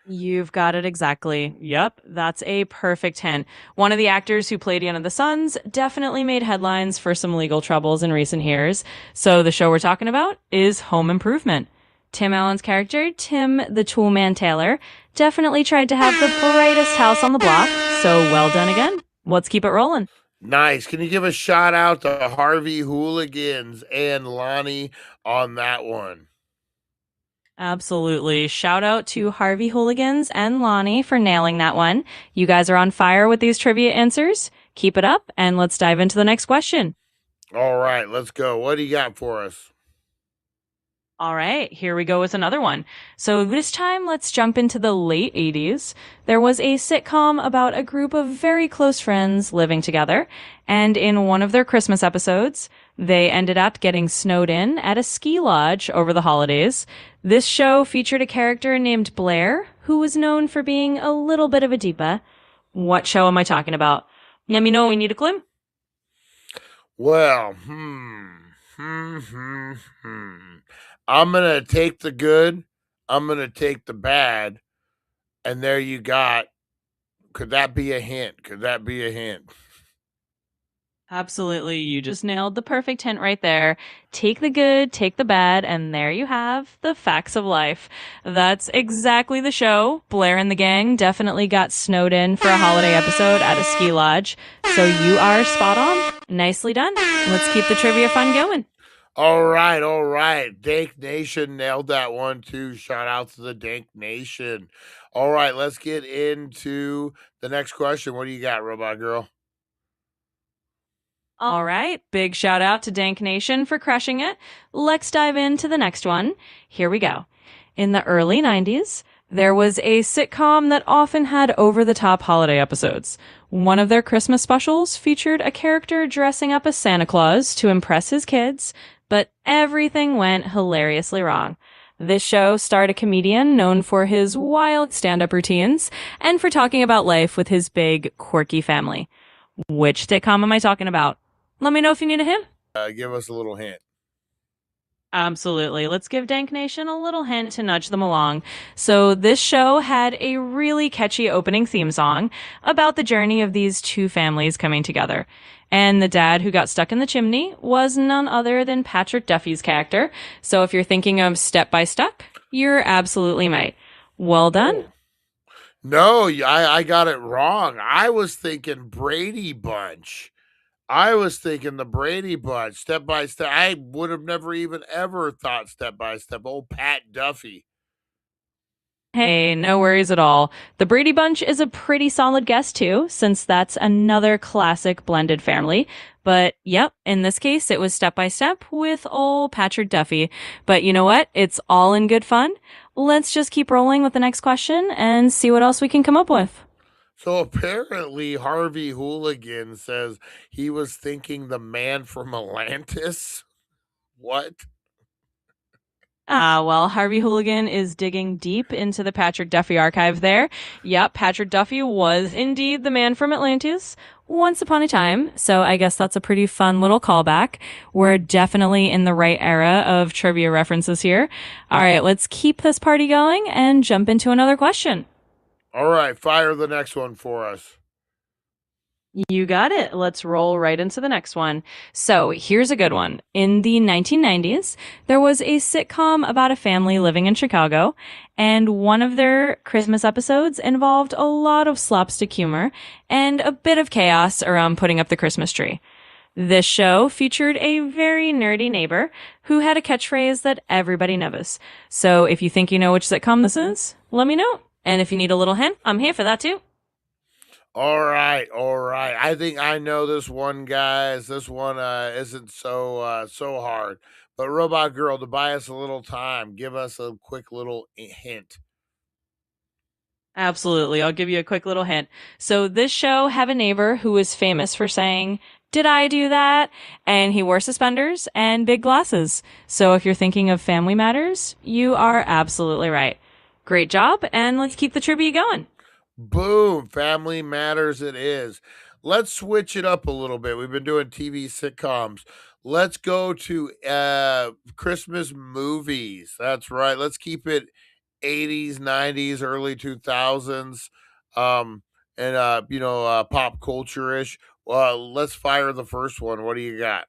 You've got it exactly. Yep, that's a perfect hint. One of the actors who played one of the sons definitely made headlines for some legal troubles in recent years. So the show we're talking about is Home Improvement. Tim Allen's character, Tim the Toolman Taylor, definitely tried to have the brightest house on the block. So well done again. Let's keep it rolling. Nice. Can you give a shout out to Harvey Hooligans and Lonnie on that one? Absolutely. Shout out to Harvey Hooligans and Lonnie for nailing that one. You guys are on fire with these trivia answers. Keep it up, and let's dive into the next question. All right, let's go. What do you got for us? All right, here we go with another one. So this time, let's jump into the late 80s. There was a sitcom about a group of very close friends living together, and in one of their Christmas episodes, they ended up getting snowed in at a ski lodge over the holidays. This show featured a character named Blair, who was known for being a little bit of a diva. What show am I talking about? Let me know when you need a clue. Well, I'm going to take the good, I'm going to take the bad, and there you got. Could that be a hint? Could that be a hint? Absolutely. You just nailed the perfect hint right there. Take the good, take the bad, and there you have the facts of life. That's exactly the show. Blair and the gang definitely got snowed in for a holiday episode at a ski lodge. So you are spot on. Nicely done. Let's keep the trivia fun going. All right. Dank Nation nailed that one too. Shout out to the Dank Nation. All right, let's get into the next question. What do you got, Robot Girl? All right. Big shout out to Dank Nation for crushing it. Let's dive into the next one. Here we go. In the early 90s, there was a sitcom that often had over-the-top holiday episodes. One of their Christmas specials featured a character dressing up as Santa Claus to impress his kids, but everything went hilariously wrong. This show starred a comedian known for his wild stand-up routines and for talking about life with his big, quirky family. Which sitcom am I talking about? Let me know if you need a hint. Give us a little hint. Absolutely. Let's give Dank Nation a little hint to nudge them along. So this show had a really catchy opening theme song about the journey of these two families coming together. And the dad who got stuck in the chimney was none other than Patrick Duffy's character. So if you're thinking of Step by Step, you're absolutely right. Well done. No, I got it wrong. I was thinking Brady Bunch. I was thinking the Brady Bunch, Step by Step. I would have never even ever thought Step by Step. Old Pat Duffy. Hey, no worries at all. The Brady Bunch is a pretty solid guess too, since that's another classic blended family. But yep, in this case, it was Step by Step with old Patrick Duffy. But you know what? It's all in good fun. Let's just keep rolling with the next question and see what else we can come up with. So apparently Harvey Hooligan says he was thinking the man from Atlantis. What? Well, Harvey Hooligan is digging deep into the Patrick Duffy archive there. Yep, Patrick Duffy was indeed the man from Atlantis once upon a time. So I guess that's a pretty fun little callback. We're definitely in the right era of trivia references here. All right, let's keep this party going and jump into another question. All right, fire the next one for us. You got it. Let's roll right into the next one. So here's a good one. In the 1990s, there was a sitcom about a family living in Chicago, and one of their Christmas episodes involved a lot of slapstick humor and a bit of chaos around putting up the Christmas tree. This show featured a very nerdy neighbor who had a catchphrase that everybody knows. So if you think you know which sitcom this is, let me know. And if you need a little hint, I'm here for that too. All right, all right. I think I know this one, guys. This one isn't so hard. But Robot Girl, to buy us a little time, give us a quick little hint. Absolutely. I'll give you a quick little hint. So this show have a neighbor who was famous for saying, "Did I do that?" And he wore suspenders and big glasses. So if you're thinking of Family Matters, you are absolutely right. Great job, and let's keep the trivia going. Boom, Family Matters it is. Let's switch it up a little bit. We've been doing TV sitcoms. Let's go to Christmas movies. That's right. Let's keep it 80s, 90s, early 2000s. And pop culture-ish. Let's fire the first one. What do you got?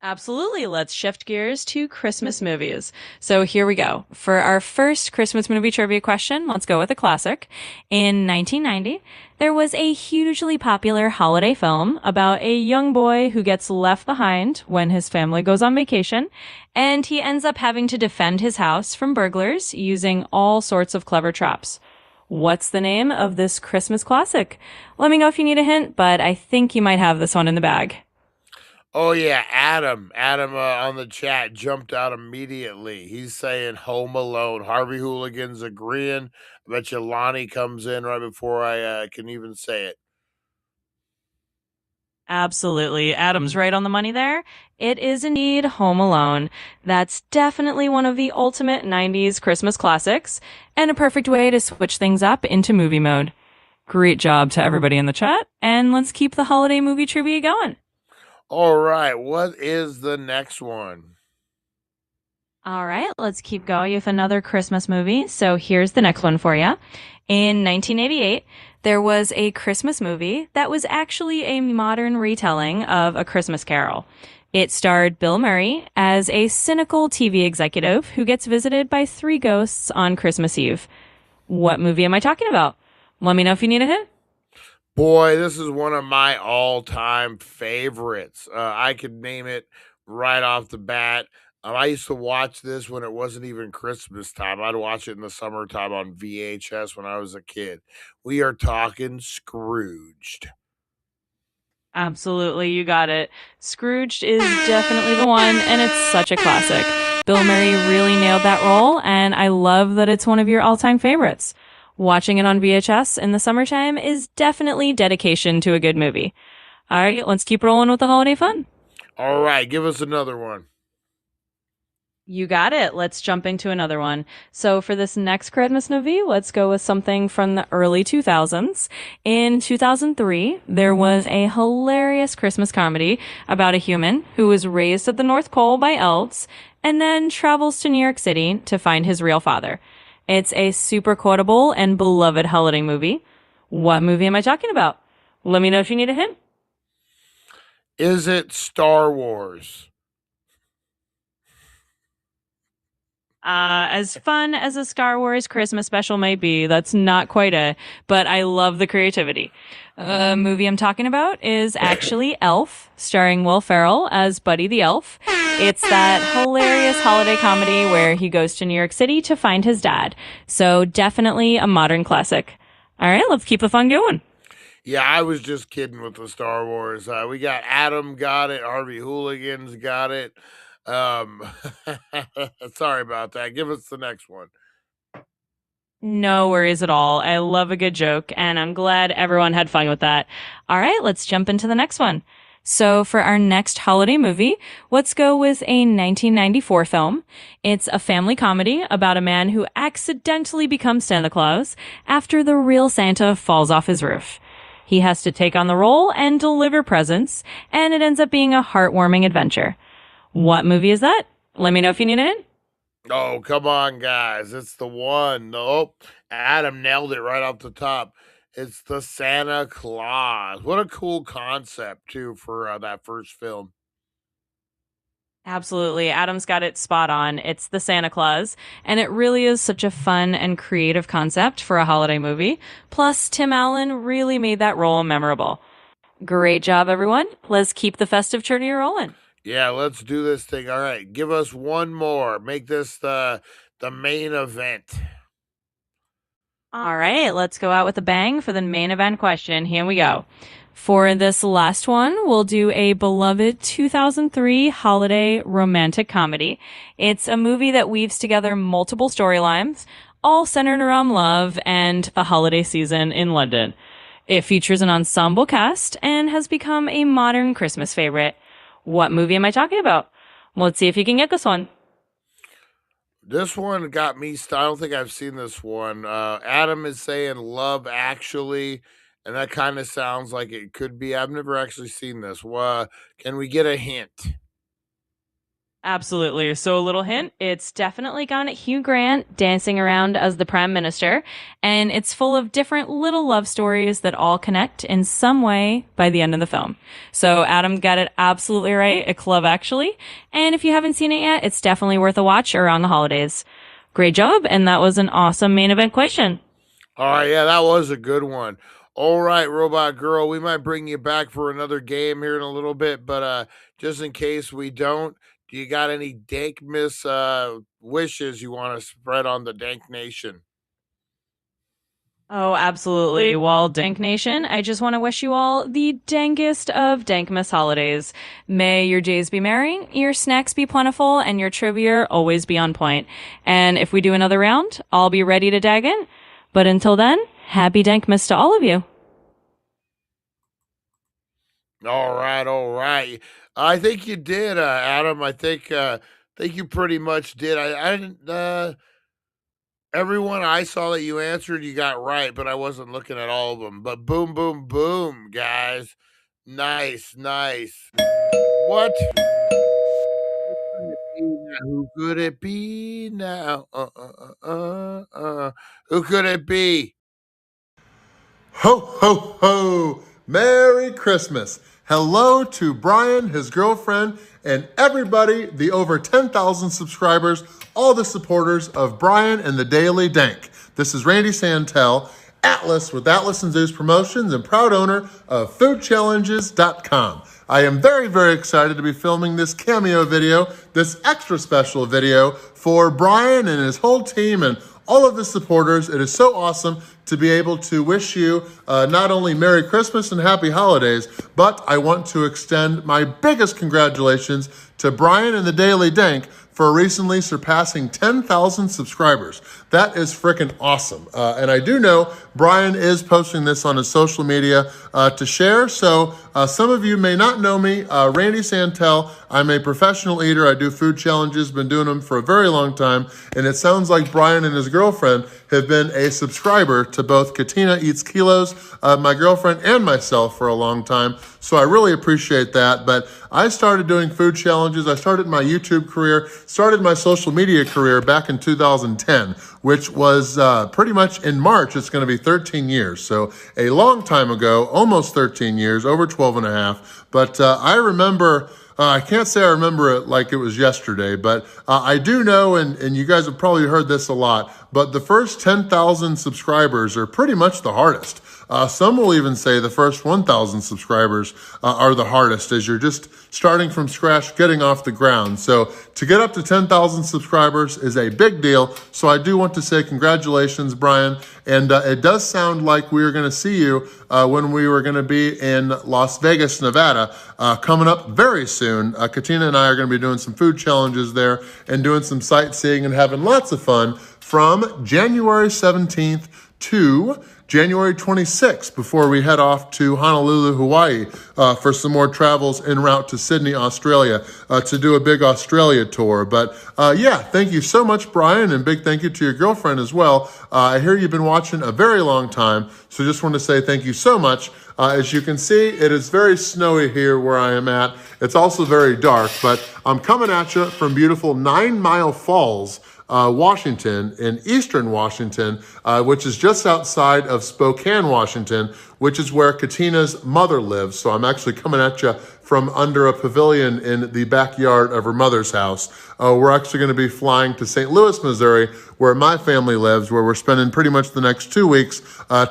Absolutely. Let's shift gears to Christmas movies. So here we go. For our first Christmas movie trivia question, let's go with a classic. In 1990, there was a hugely popular holiday film about a young boy who gets left behind when his family goes on vacation, and he ends up having to defend his house from burglars using all sorts of clever traps. What's the name of this Christmas classic? Let me know if you need a hint, but I think you might have this one in the bag. Oh yeah, Adam. Adam on the chat jumped out immediately. He's saying Home Alone. Harvey Hooligan's agreeing. I bet you Lonnie comes in right before I can even say it. Absolutely. Adam's right on the money there. It is indeed Home Alone. That's definitely one of the ultimate 90s Christmas classics and a perfect way to switch things up into movie mode. Great job to everybody in the chat, and let's keep the holiday movie trivia going. All right, what is the next one? All right, let's keep going with another Christmas movie. So here's the next one for you. In 1988, there was a Christmas movie that was actually a modern retelling of A Christmas Carol. It starred Bill Murray as a cynical TV executive who gets visited by 3 ghosts on Christmas Eve. What movie am I talking about? Let me know if you need a hint. Boy, this is one of my all-time favorites. I could name it right off the bat. I used to watch this when it wasn't even Christmas time. I'd watch it in the summertime on VHS when I was a kid. We are talking Scrooged. Absolutely, you got it. Scrooged is definitely the one, and it's such a classic. Bill Murray really nailed that role, and I love that it's one of your all-time favorites. Watching it on VHS in the summertime is definitely dedication to a good movie. All right, let's keep rolling with the holiday fun. All right, give us another one. You got it. Let's jump into another one. So for this next Christmas movie, let's go with something from the early 2000s. In 2003, there was a hilarious Christmas comedy about a human who was raised at the North Pole by elves and then travels to New York City to find his real father. It's a super quotable and beloved holiday movie. What movie am I talking about? Let me know if you need a hint. Is it Star Wars? As fun as a Star Wars Christmas special may be, that's not quite it, but I love the creativity. The movie I'm talking about is actually Elf, starring Will Ferrell as Buddy the Elf. It's that hilarious holiday comedy where he goes to New York City to find his dad. So definitely a modern classic. All right, let's keep the fun going. Yeah, I was just kidding with the Star Wars. We got Adam got it. Harvey Hooligans got it. Sorry about that. Give us the next one. No worries at all. I love a good joke, and I'm glad everyone had fun with that. All right, let's jump into the next one. So for our next holiday movie, let's go with a 1994 film. It's a family comedy about a man who accidentally becomes Santa Claus after the real Santa falls off his roof. He has to take on the role and deliver presents, and it ends up being a heartwarming adventure. What movie is that? Let me know if you need it. Oh, come on, guys. It's the one. Nope. Adam nailed it right off the top. It's the Santa Claus. What a cool concept, too, for that first film. Absolutely. Adam's got it spot on. It's the Santa Claus, and it really is such a fun and creative concept for a holiday movie. Plus, Tim Allen really made that role memorable. Great job, everyone. Let's keep the festive trivia rolling. Yeah, let's do this thing. All right, give us one more. Make this the main event. All right, let's go out with a bang for the main event question. Here we go. For this last one, we'll do a beloved 2003 holiday romantic comedy. It's a movie that weaves together multiple storylines, all centered around love and the holiday season in London. It features an ensemble cast and has become a modern Christmas favorite. What movie am I talking about? Let's see if you can get this one. This one got me. I don't think I've seen this one. Adam is saying Love Actually, and that kind of sounds like it could be. I've never actually seen this. Can we get a hint? Absolutely. So a little hint, it's definitely got Hugh Grant dancing around as the Prime Minister, and it's full of different little love stories that all connect in some way by the end of the film. So Adam got it absolutely right. It's Love Actually. And if you haven't seen it yet, it's definitely worth a watch around the holidays. Great job. And that was an awesome main event question. All right. Yeah, that was a good one. All right, Robot Girl, we might bring you back for another game here in a little bit, but just in case we don't, do you got any Dank Miss wishes you want to spread on the Dank Nation? Oh, absolutely. Well, Dank Nation, I just want to wish you all the dankest of Dankmas holidays. May your days be merry, your snacks be plentiful, and your trivia always be on point. And if we do another round, I'll be ready to dag in. But until then, happy Dankmas to all of you. All right. I think you did, Adam. I think you pretty much did. I didn't. Everyone I saw that you answered, you got right, but I wasn't looking at all of them. But boom, boom, boom, guys. Nice. What? Who could it be now? Who could it be? Ho, ho, ho! Merry Christmas! Hello to Brian, his girlfriend, and everybody, the over 10,000 subscribers, all the supporters of Brian and the Daily Dank. This is Randy Santel, Atlas with Atlas and Zeus Promotions and proud owner of foodchallenges.com. I am very, very excited to be filming this cameo video, this extra special video for Brian and his whole team and all of the supporters. It is so awesome to be able to wish you not only Merry Christmas and Happy Holidays, but I want to extend my biggest congratulations to Brian and the Daily Dank for recently surpassing 10,000 subscribers. That is freaking awesome. And I do know Brian is posting this on his social media to share. So some of you may not know me. Randy Santel, I'm a professional eater. I do food challenges, been doing them for a very long time. And it sounds like Brian and his girlfriend have been a subscriber to both Katina Eats Kilos, my girlfriend, and myself for a long time. So I really appreciate that. But I started doing food challenges. I started my YouTube career, started my social media career back in 2010, which was pretty much in March. It's going to be 13 years. So a long time ago, almost 13 years, over 12 and a half. But I remember... I can't say I remember it like it was yesterday, but I do know, and you guys have probably heard this a lot, but the first 10,000 subscribers are pretty much the hardest. Some will even say the first 1,000 subscribers are the hardest as you're just starting from scratch, getting off the ground. So to get up to 10,000 subscribers is a big deal. So I do want to say congratulations, Brian. And it does sound like we are going to see you when we were going to be in Las Vegas, Nevada, coming up very soon. Katina and I are going to be doing some food challenges there and doing some sightseeing and having lots of fun from January 17th to January 26th before we head off to Honolulu, Hawaii for some more travels en route to Sydney, Australia to do a big Australia tour. But yeah, thank you so much, Brian, and big thank you to your girlfriend as well. I hear you've been watching a very long time, so just want to say thank you so much. As you can see, it is very snowy here where I am at. It's also very dark, but I'm coming at you from beautiful 9 Mile Falls, Washington, in eastern Washington, which is just outside of Spokane, Washington, which is where Katina's mother lives. So I'm actually coming at you from under a pavilion in the backyard of her mother's house. We're actually going to be flying to St. Louis, Missouri, where my family lives, where we're spending pretty much the next 2 weeks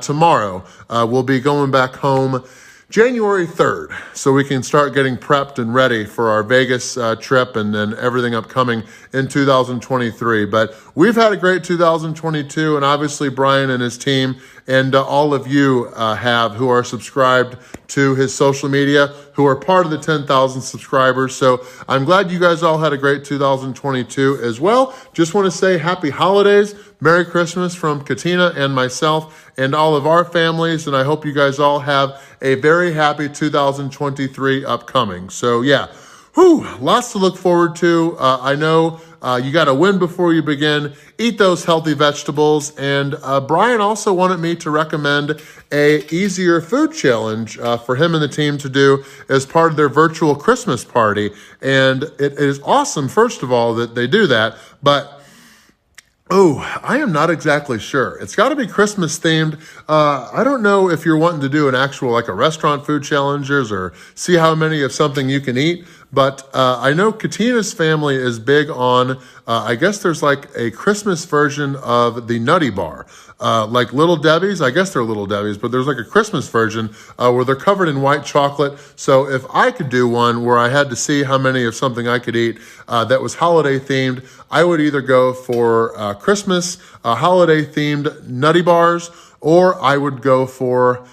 tomorrow. We'll be going back home January 3rd, so we can start getting prepped and ready for our Vegas trip and then everything upcoming in 2023. But we've had a great 2022, and obviously Brian and his team and all of you have who are subscribed to his social media, who are part of the 10,000 subscribers. So I'm glad you guys all had a great 2022 as well. Just want to say happy holidays, Merry Christmas from Katina and myself and all of our families. And I hope you guys all have a very happy 2023 upcoming. So yeah, lots to look forward to. I know you got to win before you begin. Eat those healthy vegetables. And Brian also wanted me to recommend a easier food challenge for him and the team to do as part of their virtual Christmas party. And it is awesome, first of all, that they do that. But I am not exactly sure. It's got to be Christmas themed. I don't know if you're wanting to do an actual, like a restaurant food challenges or see how many of something you can eat. But I know Katina's family is big on, I guess there's like a Christmas version of the Nutty Bar. Like Little Debbie's, I guess they're Little Debbie's, but there's like a Christmas version where they're covered in white chocolate. So if I could do one where I had to see how many of something I could eat that was holiday themed, I would either go for Christmas, holiday themed Nutty Bars, or I would go for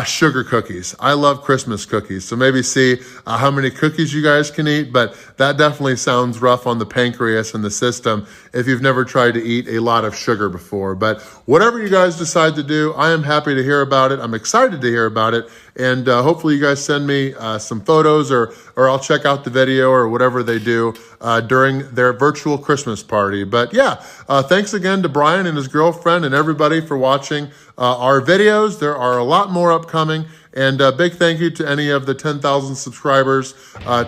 sugar cookies. I love Christmas cookies. So maybe see how many cookies you guys can eat, but that definitely sounds rough on the pancreas and the system if you've never tried to eat a lot of sugar before. But whatever you guys decide to do, I am happy to hear about it. I'm excited to hear about it. And hopefully you guys send me some photos or I'll check out the video or whatever they do during their virtual Christmas party. But yeah, thanks again to Brian and his girlfriend and everybody for watching our videos. There are a lot more upcoming. And a big thank you to any of the 10,000 subscribers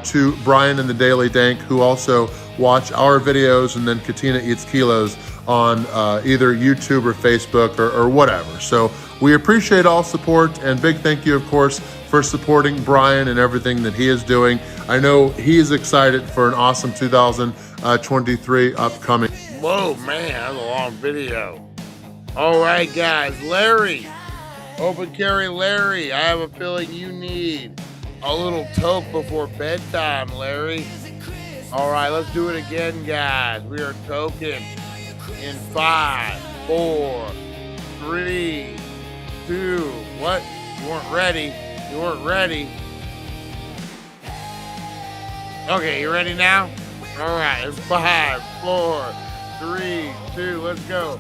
to Brian and the Daily Dank who also watch our videos, and then Katina Eats Kilos on either YouTube or Facebook or whatever. So we appreciate all support, and big thank you, of course, for supporting Brian and everything that he is doing. I know he is excited for an awesome 2023 upcoming. Whoa, man, that's a long video. All right, guys, Larry. Open carry Larry, I have a feeling you need a little toke before bedtime, Larry. All right, let's do it again, guys. We are toking in 5, 4, 3, 2. What? You weren't ready. You weren't ready. Okay, you ready now? All right, it's 5, 4, 3, 2. Let's go.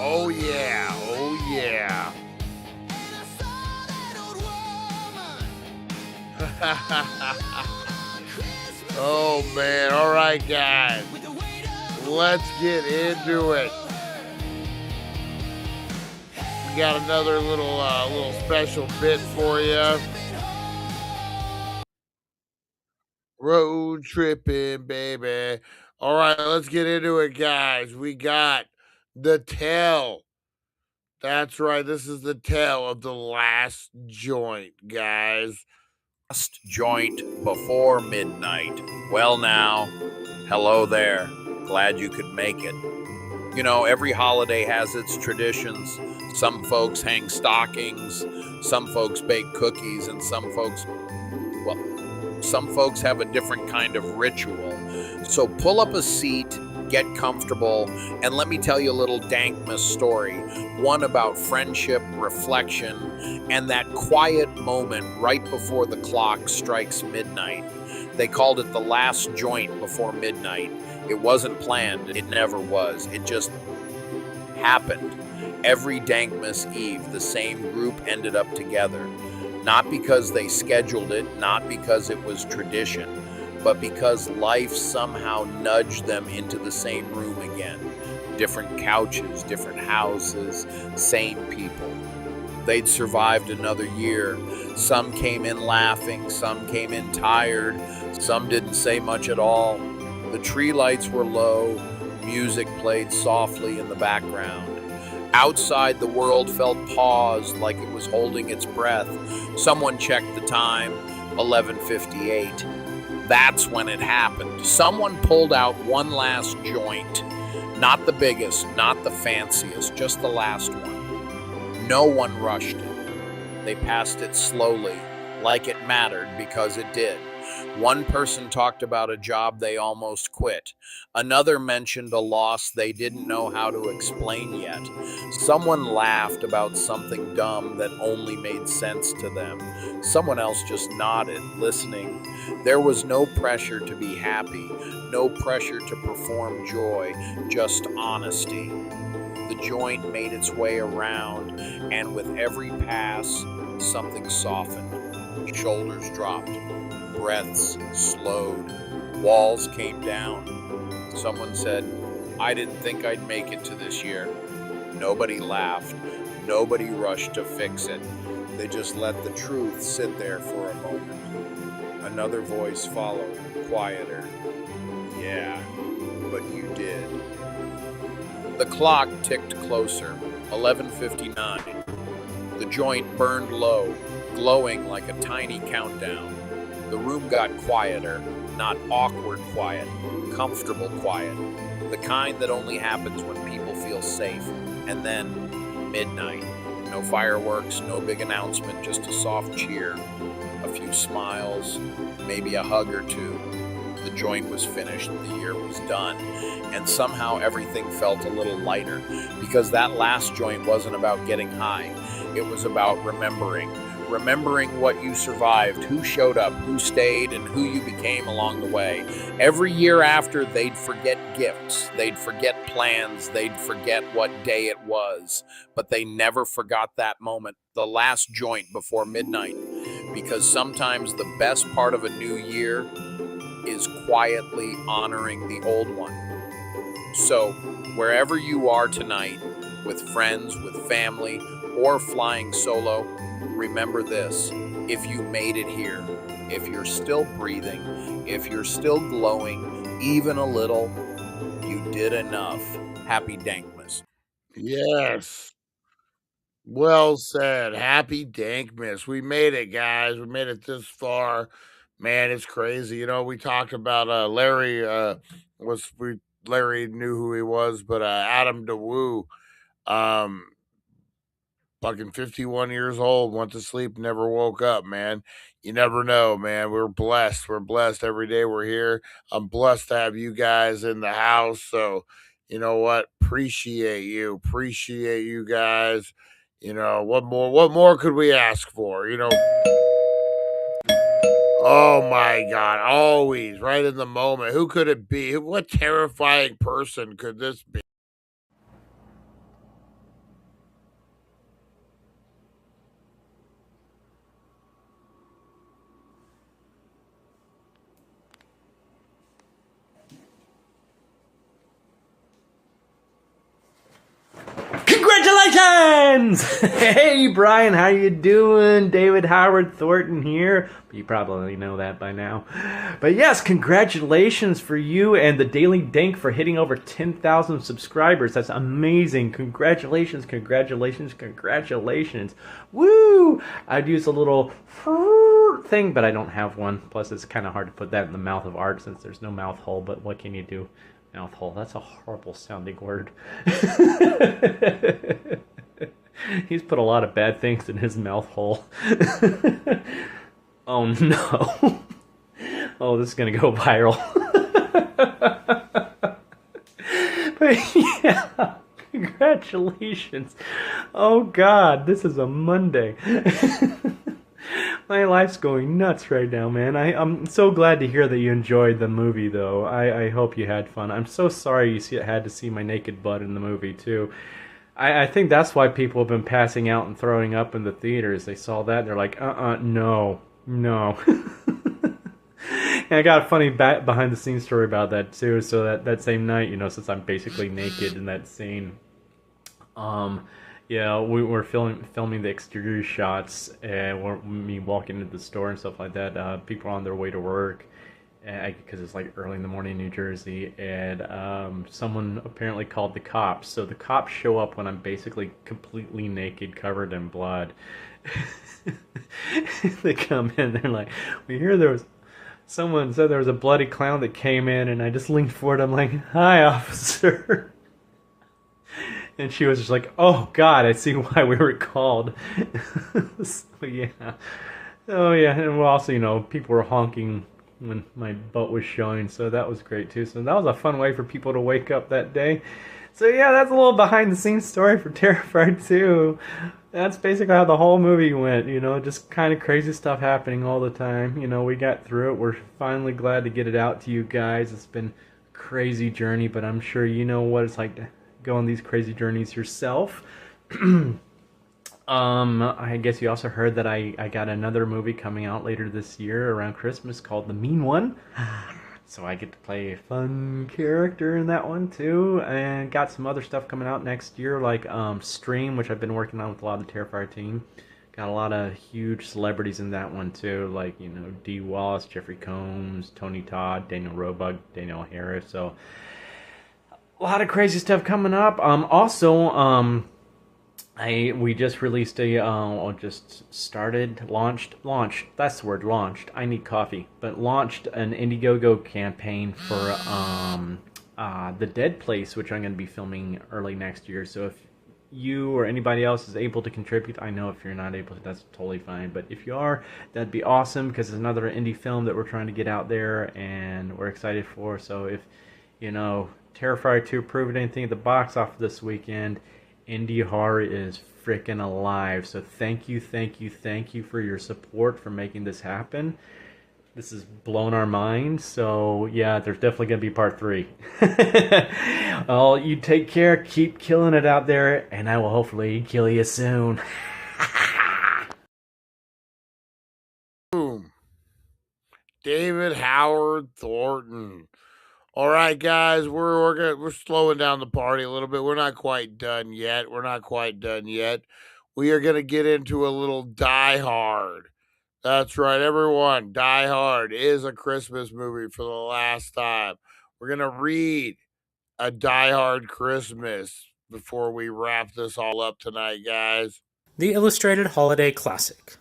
Oh yeah, oh yeah. Oh man, all right guys. Let's get into it. We got another little special bit for you. Road tripping, baby. All right, let's get into it, guys. We got the tale. That's right. This is the tale of the last joint, guys. Last joint before midnight. Well, now, hello there. Glad you could make it. You know, every holiday has its traditions. Some folks hang stockings, some folks bake cookies, and some folks have a different kind of ritual. So pull up a seat, get comfortable, and let me tell you a little Dankmas story. One about friendship, reflection, and that quiet moment right before the clock strikes midnight. They called it the last joint before midnight. It wasn't planned. It never was. It just happened. Every Dankmas Eve, the same group ended up together. Not because they scheduled it, not because it was tradition, but because life somehow nudged them into the same room again. Different couches, different houses, same people. They'd survived another year. Some came in laughing, some came in tired, some didn't say much at all. The tree lights were low, music played softly in the background. Outside, the world felt paused, like it was holding its breath. Someone checked the time, 11:58. That's when it happened. Someone pulled out one last joint. Not the biggest, not the fanciest, just the last one. No one rushed it. They passed it slowly, like it mattered, because it did. One person talked about a job they almost quit. Another mentioned a loss they didn't know how to explain yet. Someone laughed about something dumb that only made sense to them. Someone else just nodded, listening. There was no pressure to be happy, no pressure to perform joy, just honesty. The joint made its way around, and with every pass, something softened. Shoulders dropped. Breaths slowed. Walls came down. Someone said, "I didn't think I'd make it to this year." Nobody laughed. Nobody rushed to fix it. They just let the truth sit there for a moment. Another voice followed, quieter. "Yeah, but you did." The clock ticked closer, 11:59. The joint burned low, glowing like a tiny countdown. The room got quieter, not awkward quiet, comfortable quiet, the kind that only happens when people feel safe. And then, midnight. No fireworks, no big announcement, just a soft cheer, a few smiles, maybe a hug or two. The joint was finished, the year was done, and somehow everything felt a little lighter, because that last joint wasn't about getting high. It was about remembering what you survived, who showed up, who stayed, and who you became along the way. Every year after, they'd forget gifts, they'd forget plans, they'd forget what day it was, but they never forgot that moment, the last joint before midnight, because sometimes the best part of a new year is quietly honoring the old one. So, wherever you are tonight, with friends, with family, or flying solo, remember this: if you made it here, if you're still breathing, if you're still glowing, even a little, you did enough. Happy Dankmas. Yes. Well said. Happy Dankmas. We made it, guys. We made it this far. Man, it's crazy. You know, we talked about Larry Larry knew who he was, but Adam DeWoo, um, fucking 51 years old, went to sleep, never woke up, man. You never know, man. We're blessed. We're blessed every day we're here. I'm blessed to have you guys in the house. So, you know what? Appreciate you. Appreciate you guys. You know, what more could we ask for? You know, oh my God, always right in the moment. Who could it be? What terrifying person could this be? Congratulations! Hey Brian, how you doing? David Howard Thornton here. You probably know that by now. But yes, congratulations for you and the Daily Dank for hitting over 10,000 subscribers. That's amazing. Congratulations, congratulations, congratulations. Woo! I'd use a little thing, but I don't have one. Plus, it's kind of hard to put that in the mouth of art since there's no mouth hole, but what can you do? Mouth hole. That's a horrible sounding word. He's put a lot of bad things in his mouth hole. Oh no. Oh, this is going to go viral. But yeah, congratulations. Oh God, this is a Monday. My life's going nuts right now, man. I'm so glad to hear that you enjoyed the movie, though. I hope you had fun. I'm so sorry you had to see my naked butt in the movie, too. I think that's why people have been passing out and throwing up in the theaters. They saw that, and they're like, no. And I got a funny behind-the-scenes story about that, too. So that same night, since I'm basically naked in that scene, yeah, we were filming the exterior shots, and me walking into the store and stuff like that. People are on their way to work, because it's like early in the morning in New Jersey, and someone apparently called the cops. So the cops show up when I'm basically completely naked, covered in blood. They come in, they're like, we hear someone said there was a bloody clown that came in, and I just leaned forward, I'm like, hi, officer. And she was just like, oh, God, I see why we were called. So, yeah. Oh, yeah. And also, people were honking when my butt was showing. So that was great, too. So that was a fun way for people to wake up that day. So, yeah, that's a little behind-the-scenes story for Terrifier 2. That's basically how the whole movie went, just kind of crazy stuff happening all the time. We got through it. We're finally glad to get it out to you guys. It's been a crazy journey, but I'm sure you know what it's like to go on these crazy journeys yourself. I guess you also heard that I got another movie coming out later this year around Christmas called The Mean One. So I get to play a fun character in that one too. And got some other stuff coming out next year like Stream, which I've been working on with a lot of the Terrifier team. Got a lot of huge celebrities in that one too, like, Dee Wallace, Jeffrey Combs, Tony Todd, Daniel Roebuck, Danielle Harris. So a lot of crazy stuff coming up. We just released launched. That's the word, launched. I need coffee, but launched an Indiegogo campaign for The Dead Place, which I'm going to be filming early next year. So if you or anybody else is able to contribute, I know if you're not able to, that's totally fine. But if you are, that'd be awesome because it's another indie film that we're trying to get out there and we're excited for. So if Terrifier 2 proved anything at the box office this weekend, indie horror is freaking alive. So thank you for your support for making this happen. This has blown our minds. So yeah, there's definitely going to be part 3. Well, you take care, keep killing it out there, and I will hopefully kill you soon. Boom. David Howard Thornton. All right, guys, we're slowing down the party a little bit. We're not quite done yet. We are going to get into a little Die Hard. That's right, everyone. Die Hard is a Christmas movie for the last time. We're going to read a Die Hard Christmas before we wrap this all up tonight, guys. The Illustrated Holiday Classic.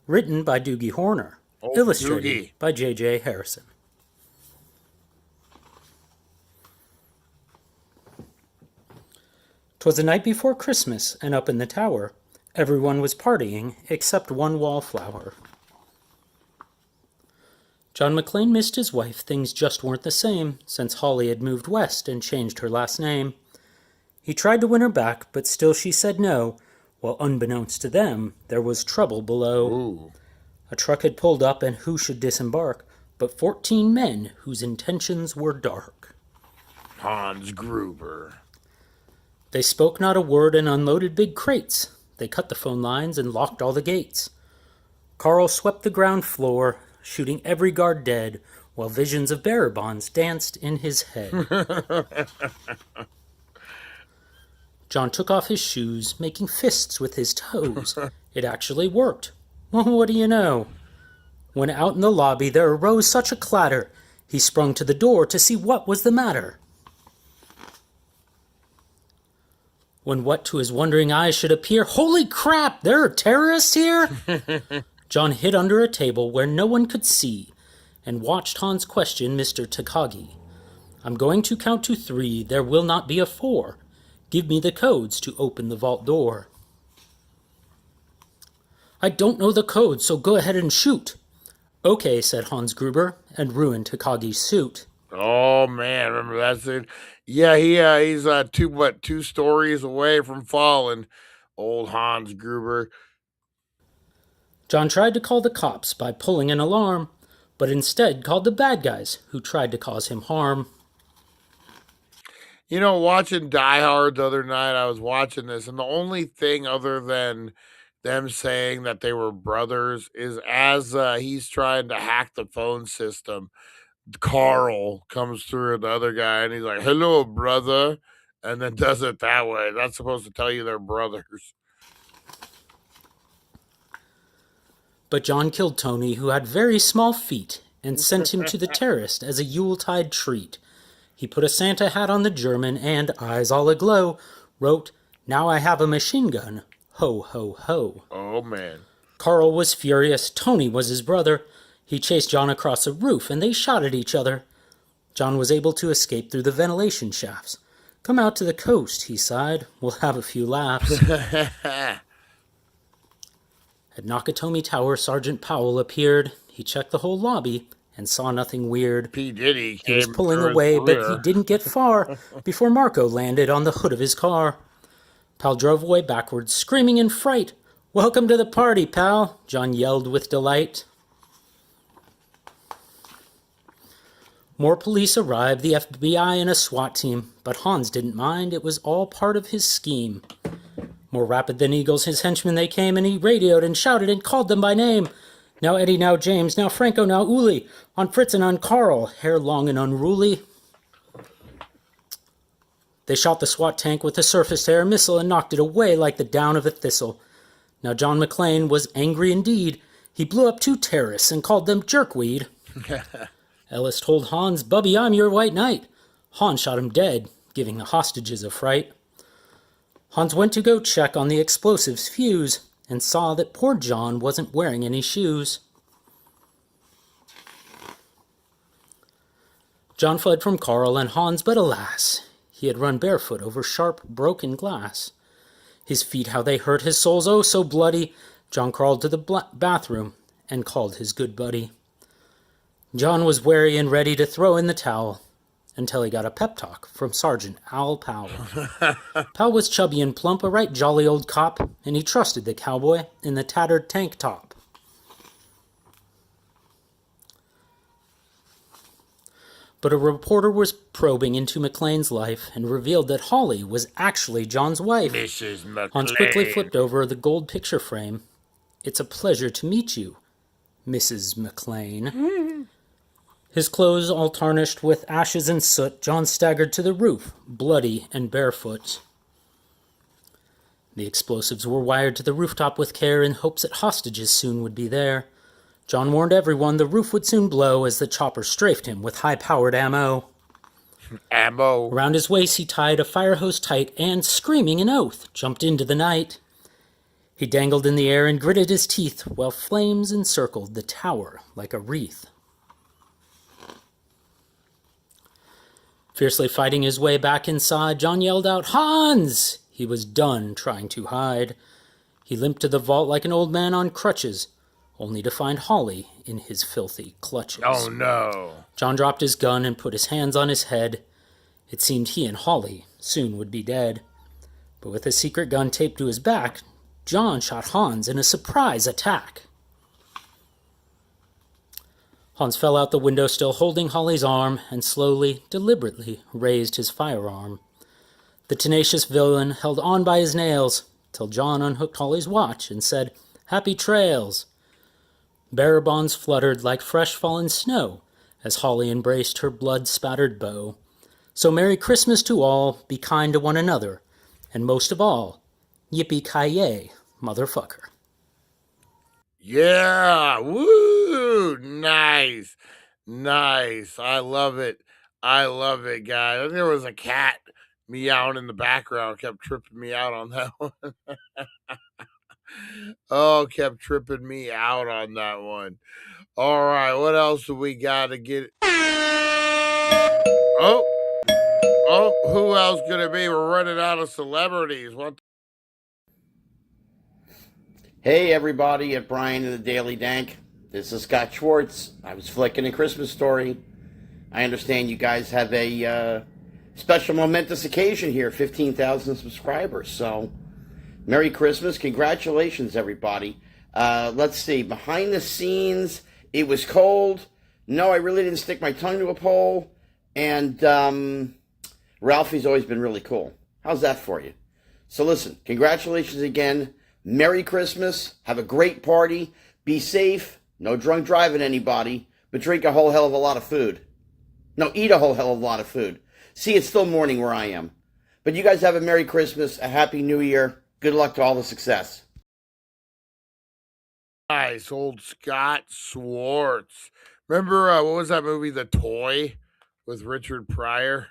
Written by Doogie Horner. Illustrated by J.J. Harrison. 'Twas the night before Christmas, and up in the tower, everyone was partying except one wallflower. John McClane missed his wife, things just weren't the same since Holly had moved west and changed her last name. He tried to win her back, but still she said no, while unbeknownst to them, there was trouble below. Ooh. A truck had pulled up, and who should disembark but 14 men whose intentions were dark. Hans Gruber. They spoke not a word and unloaded big crates. They cut the phone lines and locked all the gates. Carl swept the ground floor, shooting every guard dead, while visions of bearer bonds danced in his head. John took off his shoes, making fists with his toes. It actually worked. Well, what do you know? When out in the lobby there arose such a clatter, he sprung to the door to see what was the matter. When what to his wondering eyes should appear, holy crap, there are terrorists here? John hid under a table where no one could see and watched Hans question Mr. Takagi. I'm going to count to 3, there will not be a 4. Give me the codes to open the vault door. I don't know the codes, so go ahead and shoot. Okay, said Hans Gruber, and ruined Takagi's suit. Oh, man, remember that scene? Yeah, he's 2 stories away from falling, old Hans Gruber. John tried to call the cops by pulling an alarm, but instead called the bad guys who tried to cause him harm. You know, watching Die Hard the other night, I was watching this, and the only thing other than them saying that they were brothers is as he's trying to hack the phone system, Carl comes through the other guy, and he's like, hello, brother, and then does it that way. That's supposed to tell you they're brothers. But John killed Tony, who had very small feet, and sent him to the terrace as a Yuletide treat. He put a Santa hat on the German and, eyes all aglow, wrote, "Now I have a machine gun. Ho, ho, ho." Oh, man. Carl was furious. Tony was his brother. He chased John across a roof, and they shot at each other. John was able to escape through the ventilation shafts. "Come out to the coast," he sighed. "We'll have a few laughs." At Nakatomi Tower, Sergeant Powell appeared. He checked the whole lobby and saw nothing weird. P. Diddy He was pulling away, but he didn't get far before Marco landed on the hood of his car. Pal drove away backwards, screaming in fright. "Welcome to the party, pal," John yelled with delight. More police arrived, the FBI and a SWAT team, but Hans didn't mind. It was all part of his scheme. More rapid than eagles, his henchmen they came, and he radioed and shouted and called them by name. Now Eddie, now James, now Franco, now Uli, on Fritz and on Carl, hair long and unruly. They shot the SWAT tank with a surface-to-air missile and knocked it away like the down of a thistle. Now John McClane was angry indeed. He blew up 2 terrorists and called them jerkweed. Ellis told Hans, "Bubby, I'm your white knight." Hans shot him dead, giving the hostages a fright. Hans went to go check on the explosives fuse and saw that poor John wasn't wearing any shoes. John fled from Carl and Hans, but alas, he had run barefoot over sharp, broken glass. His feet, how they hurt, his soles oh so bloody. John crawled to the bathroom and called his good buddy. John was wary and ready to throw in the towel until he got a pep talk from Sergeant Al Powell. Powell was chubby and plump, a right jolly old cop, and he trusted the cowboy in the tattered tank top. But a reporter was probing into McLean's life and revealed that Holly was actually John's wife. Mrs. McLean. Hans quickly flipped over the gold picture frame. "It's a pleasure to meet you, Mrs. McLean." His clothes all tarnished with ashes and soot, John staggered to the roof, bloody and barefoot. The explosives were wired to the rooftop with care in hopes that hostages soon would be there. John warned everyone the roof would soon blow as the chopper strafed him with high-powered ammo. Ammo. Around his waist he tied a fire hose tight and, screaming an oath, jumped into the night. He dangled in the air and gritted his teeth while flames encircled the tower like a wreath. Fiercely fighting his way back inside, John yelled out, "Hans!" He was done trying to hide. He limped to the vault like an old man on crutches, only to find Holly in his filthy clutches. Oh, no. John dropped his gun and put his hands on his head. It seemed he and Holly soon would be dead. But with a secret gun taped to his back, John shot Hans in a surprise attack. Hans fell out the window still holding Holly's arm and slowly, deliberately raised his firearm. The tenacious villain held on by his nails till John unhooked Holly's watch and said, "Happy trails." Bearer bonds fluttered like fresh fallen snow as Holly embraced her blood-spattered beau. So Merry Christmas to all, be kind to one another, and most of all, yippee-ki-yay, motherfucker. Yeah, woo, nice, nice. I love it. I love it, guys. I think there was a cat meowing in the background, kept tripping me out on that one. Oh, kept tripping me out on that one. All right, what else do we got to get? Oh, who else could it be? We're running out of celebrities. What? Hey everybody, at Brian of the Daily Dank. This is Scott Schwartz. I was flicking a Christmas story. I understand you guys have a special momentous occasion here, 15,000 subscribers. So, Merry Christmas. Congratulations, everybody. Let's see. Behind the scenes, it was cold. No, I really didn't stick my tongue to a pole. And Ralphie's always been really cool. How's that for you? So listen, congratulations again. Merry Christmas. Have a great party. Be safe. No drunk driving anybody. But drink a whole hell of a lot of food. No, eat a whole hell of a lot of food. See, it's still morning where I am. But you guys have a Merry Christmas, a Happy New Year. Good luck to all the success. Nice, old Scott Schwartz. Remember, what was that movie, The Toy, with Richard Pryor?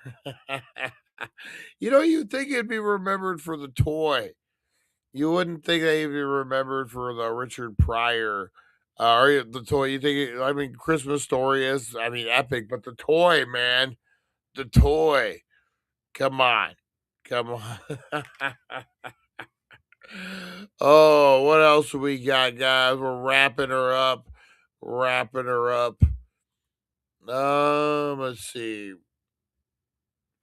You'd think it'd be remembered for The Toy. You wouldn't think they'd be remembered for the Richard Pryor or The Toy. You think, Christmas Story is, epic, but The Toy, man. The Toy. Come on. Come on. Oh, what else we got, guys? We're wrapping her up. Let's see.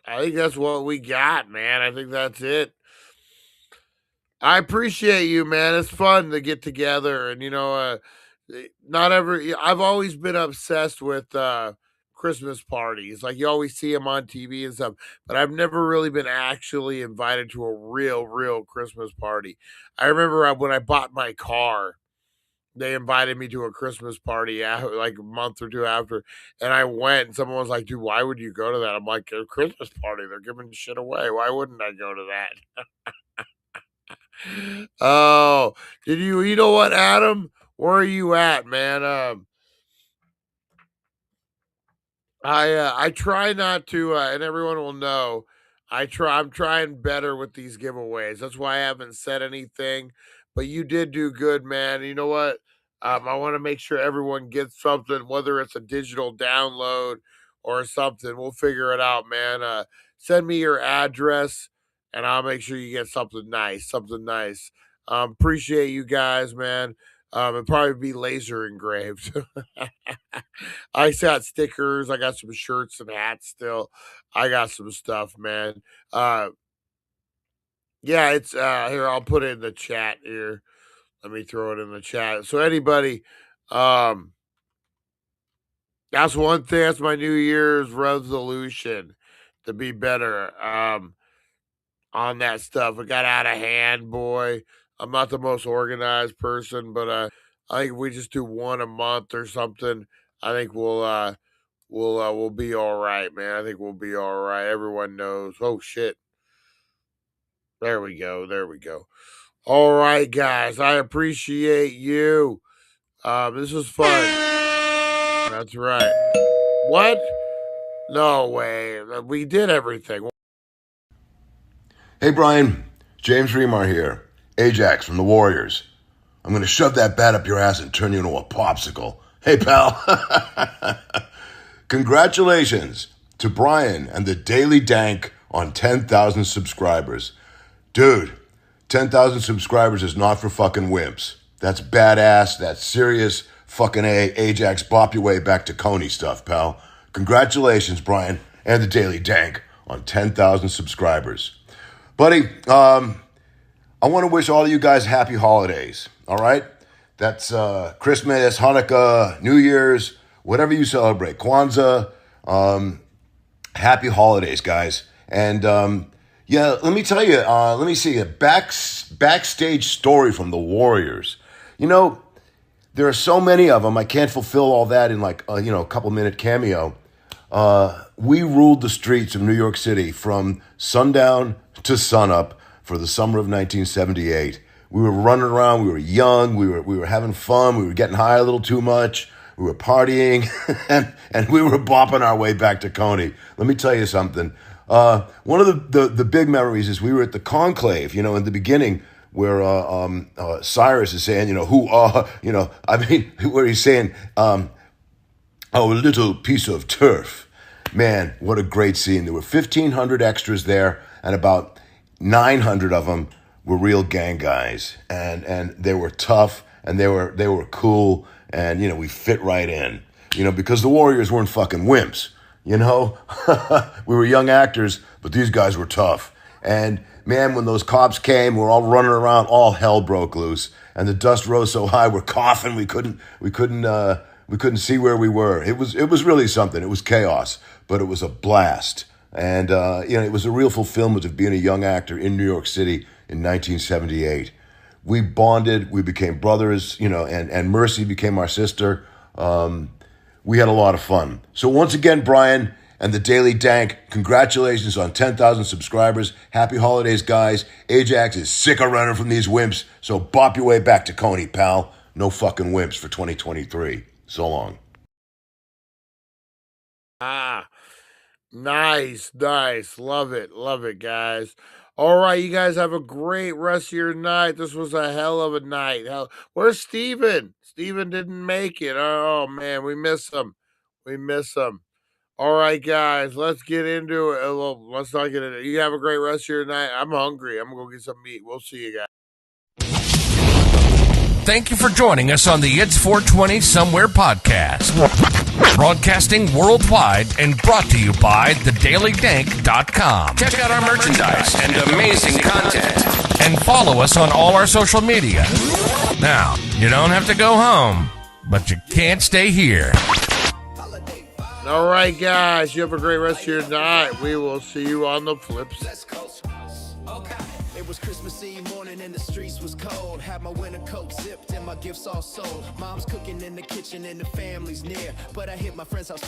I think that's what we got, man. I think that's it. I appreciate you, man. It's fun to get together, and I've always been obsessed with Christmas parties. Like, you always see them on TV and stuff, but I've never really been actually invited to a real Christmas party. I remember when I bought my car, they invited me to a Christmas party like a month or two after, and I went, and someone was like, dude, why would you go to that? I'm like, a Christmas party, they're giving shit away. Why wouldn't I go to that? Oh, you know what, Adam? Where are you at, man? I try not to, and everyone will know, I'm trying better with these giveaways. That's why I haven't said anything, but you did do good, man. You know what? I want to make sure everyone gets something, whether it's a digital download or something. We'll figure it out, man. Send me your address, and I'll make sure you get something nice. Appreciate you guys, man. It'd probably be laser engraved. I got stickers. I got some shirts and hats still. I got some stuff, man. Yeah, it's here. I'll put it in the chat here. Let me throw it in the chat. So anybody, that's one thing. That's my New Year's resolution, to be better on that stuff. It got out of hand, boy. I'm not the most organized person, but I think if we just do one a month or something, I think we'll be all right, man. I think we'll be all right. Everyone knows. Oh shit. There we go. All right, guys. I appreciate you. This was fun. That's right. What? No way. We did everything. Hey, Brian. James Remar here. Ajax from the Warriors. I'm going to shove that bat up your ass and turn you into a popsicle. Hey, pal. Congratulations to Brian and the Daily Dank on 10,000 subscribers. Dude, 10,000 subscribers is not for fucking wimps. That's badass. That's serious fucking Ajax bop your way back to Coney stuff, pal. Congratulations, Brian and the Daily Dank on 10,000 subscribers. Buddy, I want to wish all of you guys happy holidays, all right? That's Christmas, Hanukkah, New Year's, whatever you celebrate, Kwanzaa. Happy holidays, guys. And yeah, let me tell you, let me see a backstage story from the Warriors. There are so many of them. I can't fulfill all that in like, a couple-minute cameo. We ruled the streets of New York City from sundown to sunup for the summer of 1978. We were running around. We were young. We were having fun. We were getting high a little too much. We were partying, and we were bopping our way back to Coney. Let me tell you something. One of the big memories is we were at the conclave, in the beginning, where Cyrus is saying, where he's saying, oh, a little piece of turf. Man, what a great scene. There were 1,500 extras there, and about 900 of them were real gang guys, and they were tough, and they were cool, and we fit right in, because the Warriors weren't fucking wimps, we were young actors, but these guys were tough. And man, when those cops came, we're all running around, all hell broke loose, and the dust rose so high, we're coughing, we couldn't see where we were. It was really something. It was chaos, but it was a blast. And, it was a real fulfillment of being a young actor in New York City in 1978. We bonded, we became brothers, and Mercy became our sister. We had a lot of fun. So once again, Brian and the Daily Dank, congratulations on 10,000 subscribers. Happy holidays, guys. Ajax is sick of running from these wimps, so bop your way back to Coney, pal. No fucking wimps for 2023. So long. Ah, nice, nice. Love it, guys. All right, you guys have a great rest of your night. This was a hell of a night. Where's Steven? Steven didn't make it. Oh, man, we miss him. We miss him. All right, guys, let's get into it. Well, let's not get into it. You have a great rest of your night. I'm hungry. I'm going to go get some meat. We'll see you guys. Thank you for joining us on the It's 420 Somewhere podcast. Broadcasting worldwide and brought to you by DailyDank.com. Check out our merchandise and amazing content. And follow us on all our social media. Now, you don't have to go home, but you can't stay here. All right, guys, you have a great rest of your night. We will see you on the flip side. It was Christmas Eve morning and the streets was cold. Had my winter coat zipped and my gifts all sold. Mom's cooking in the kitchen and the family's near. But I hit my friend's house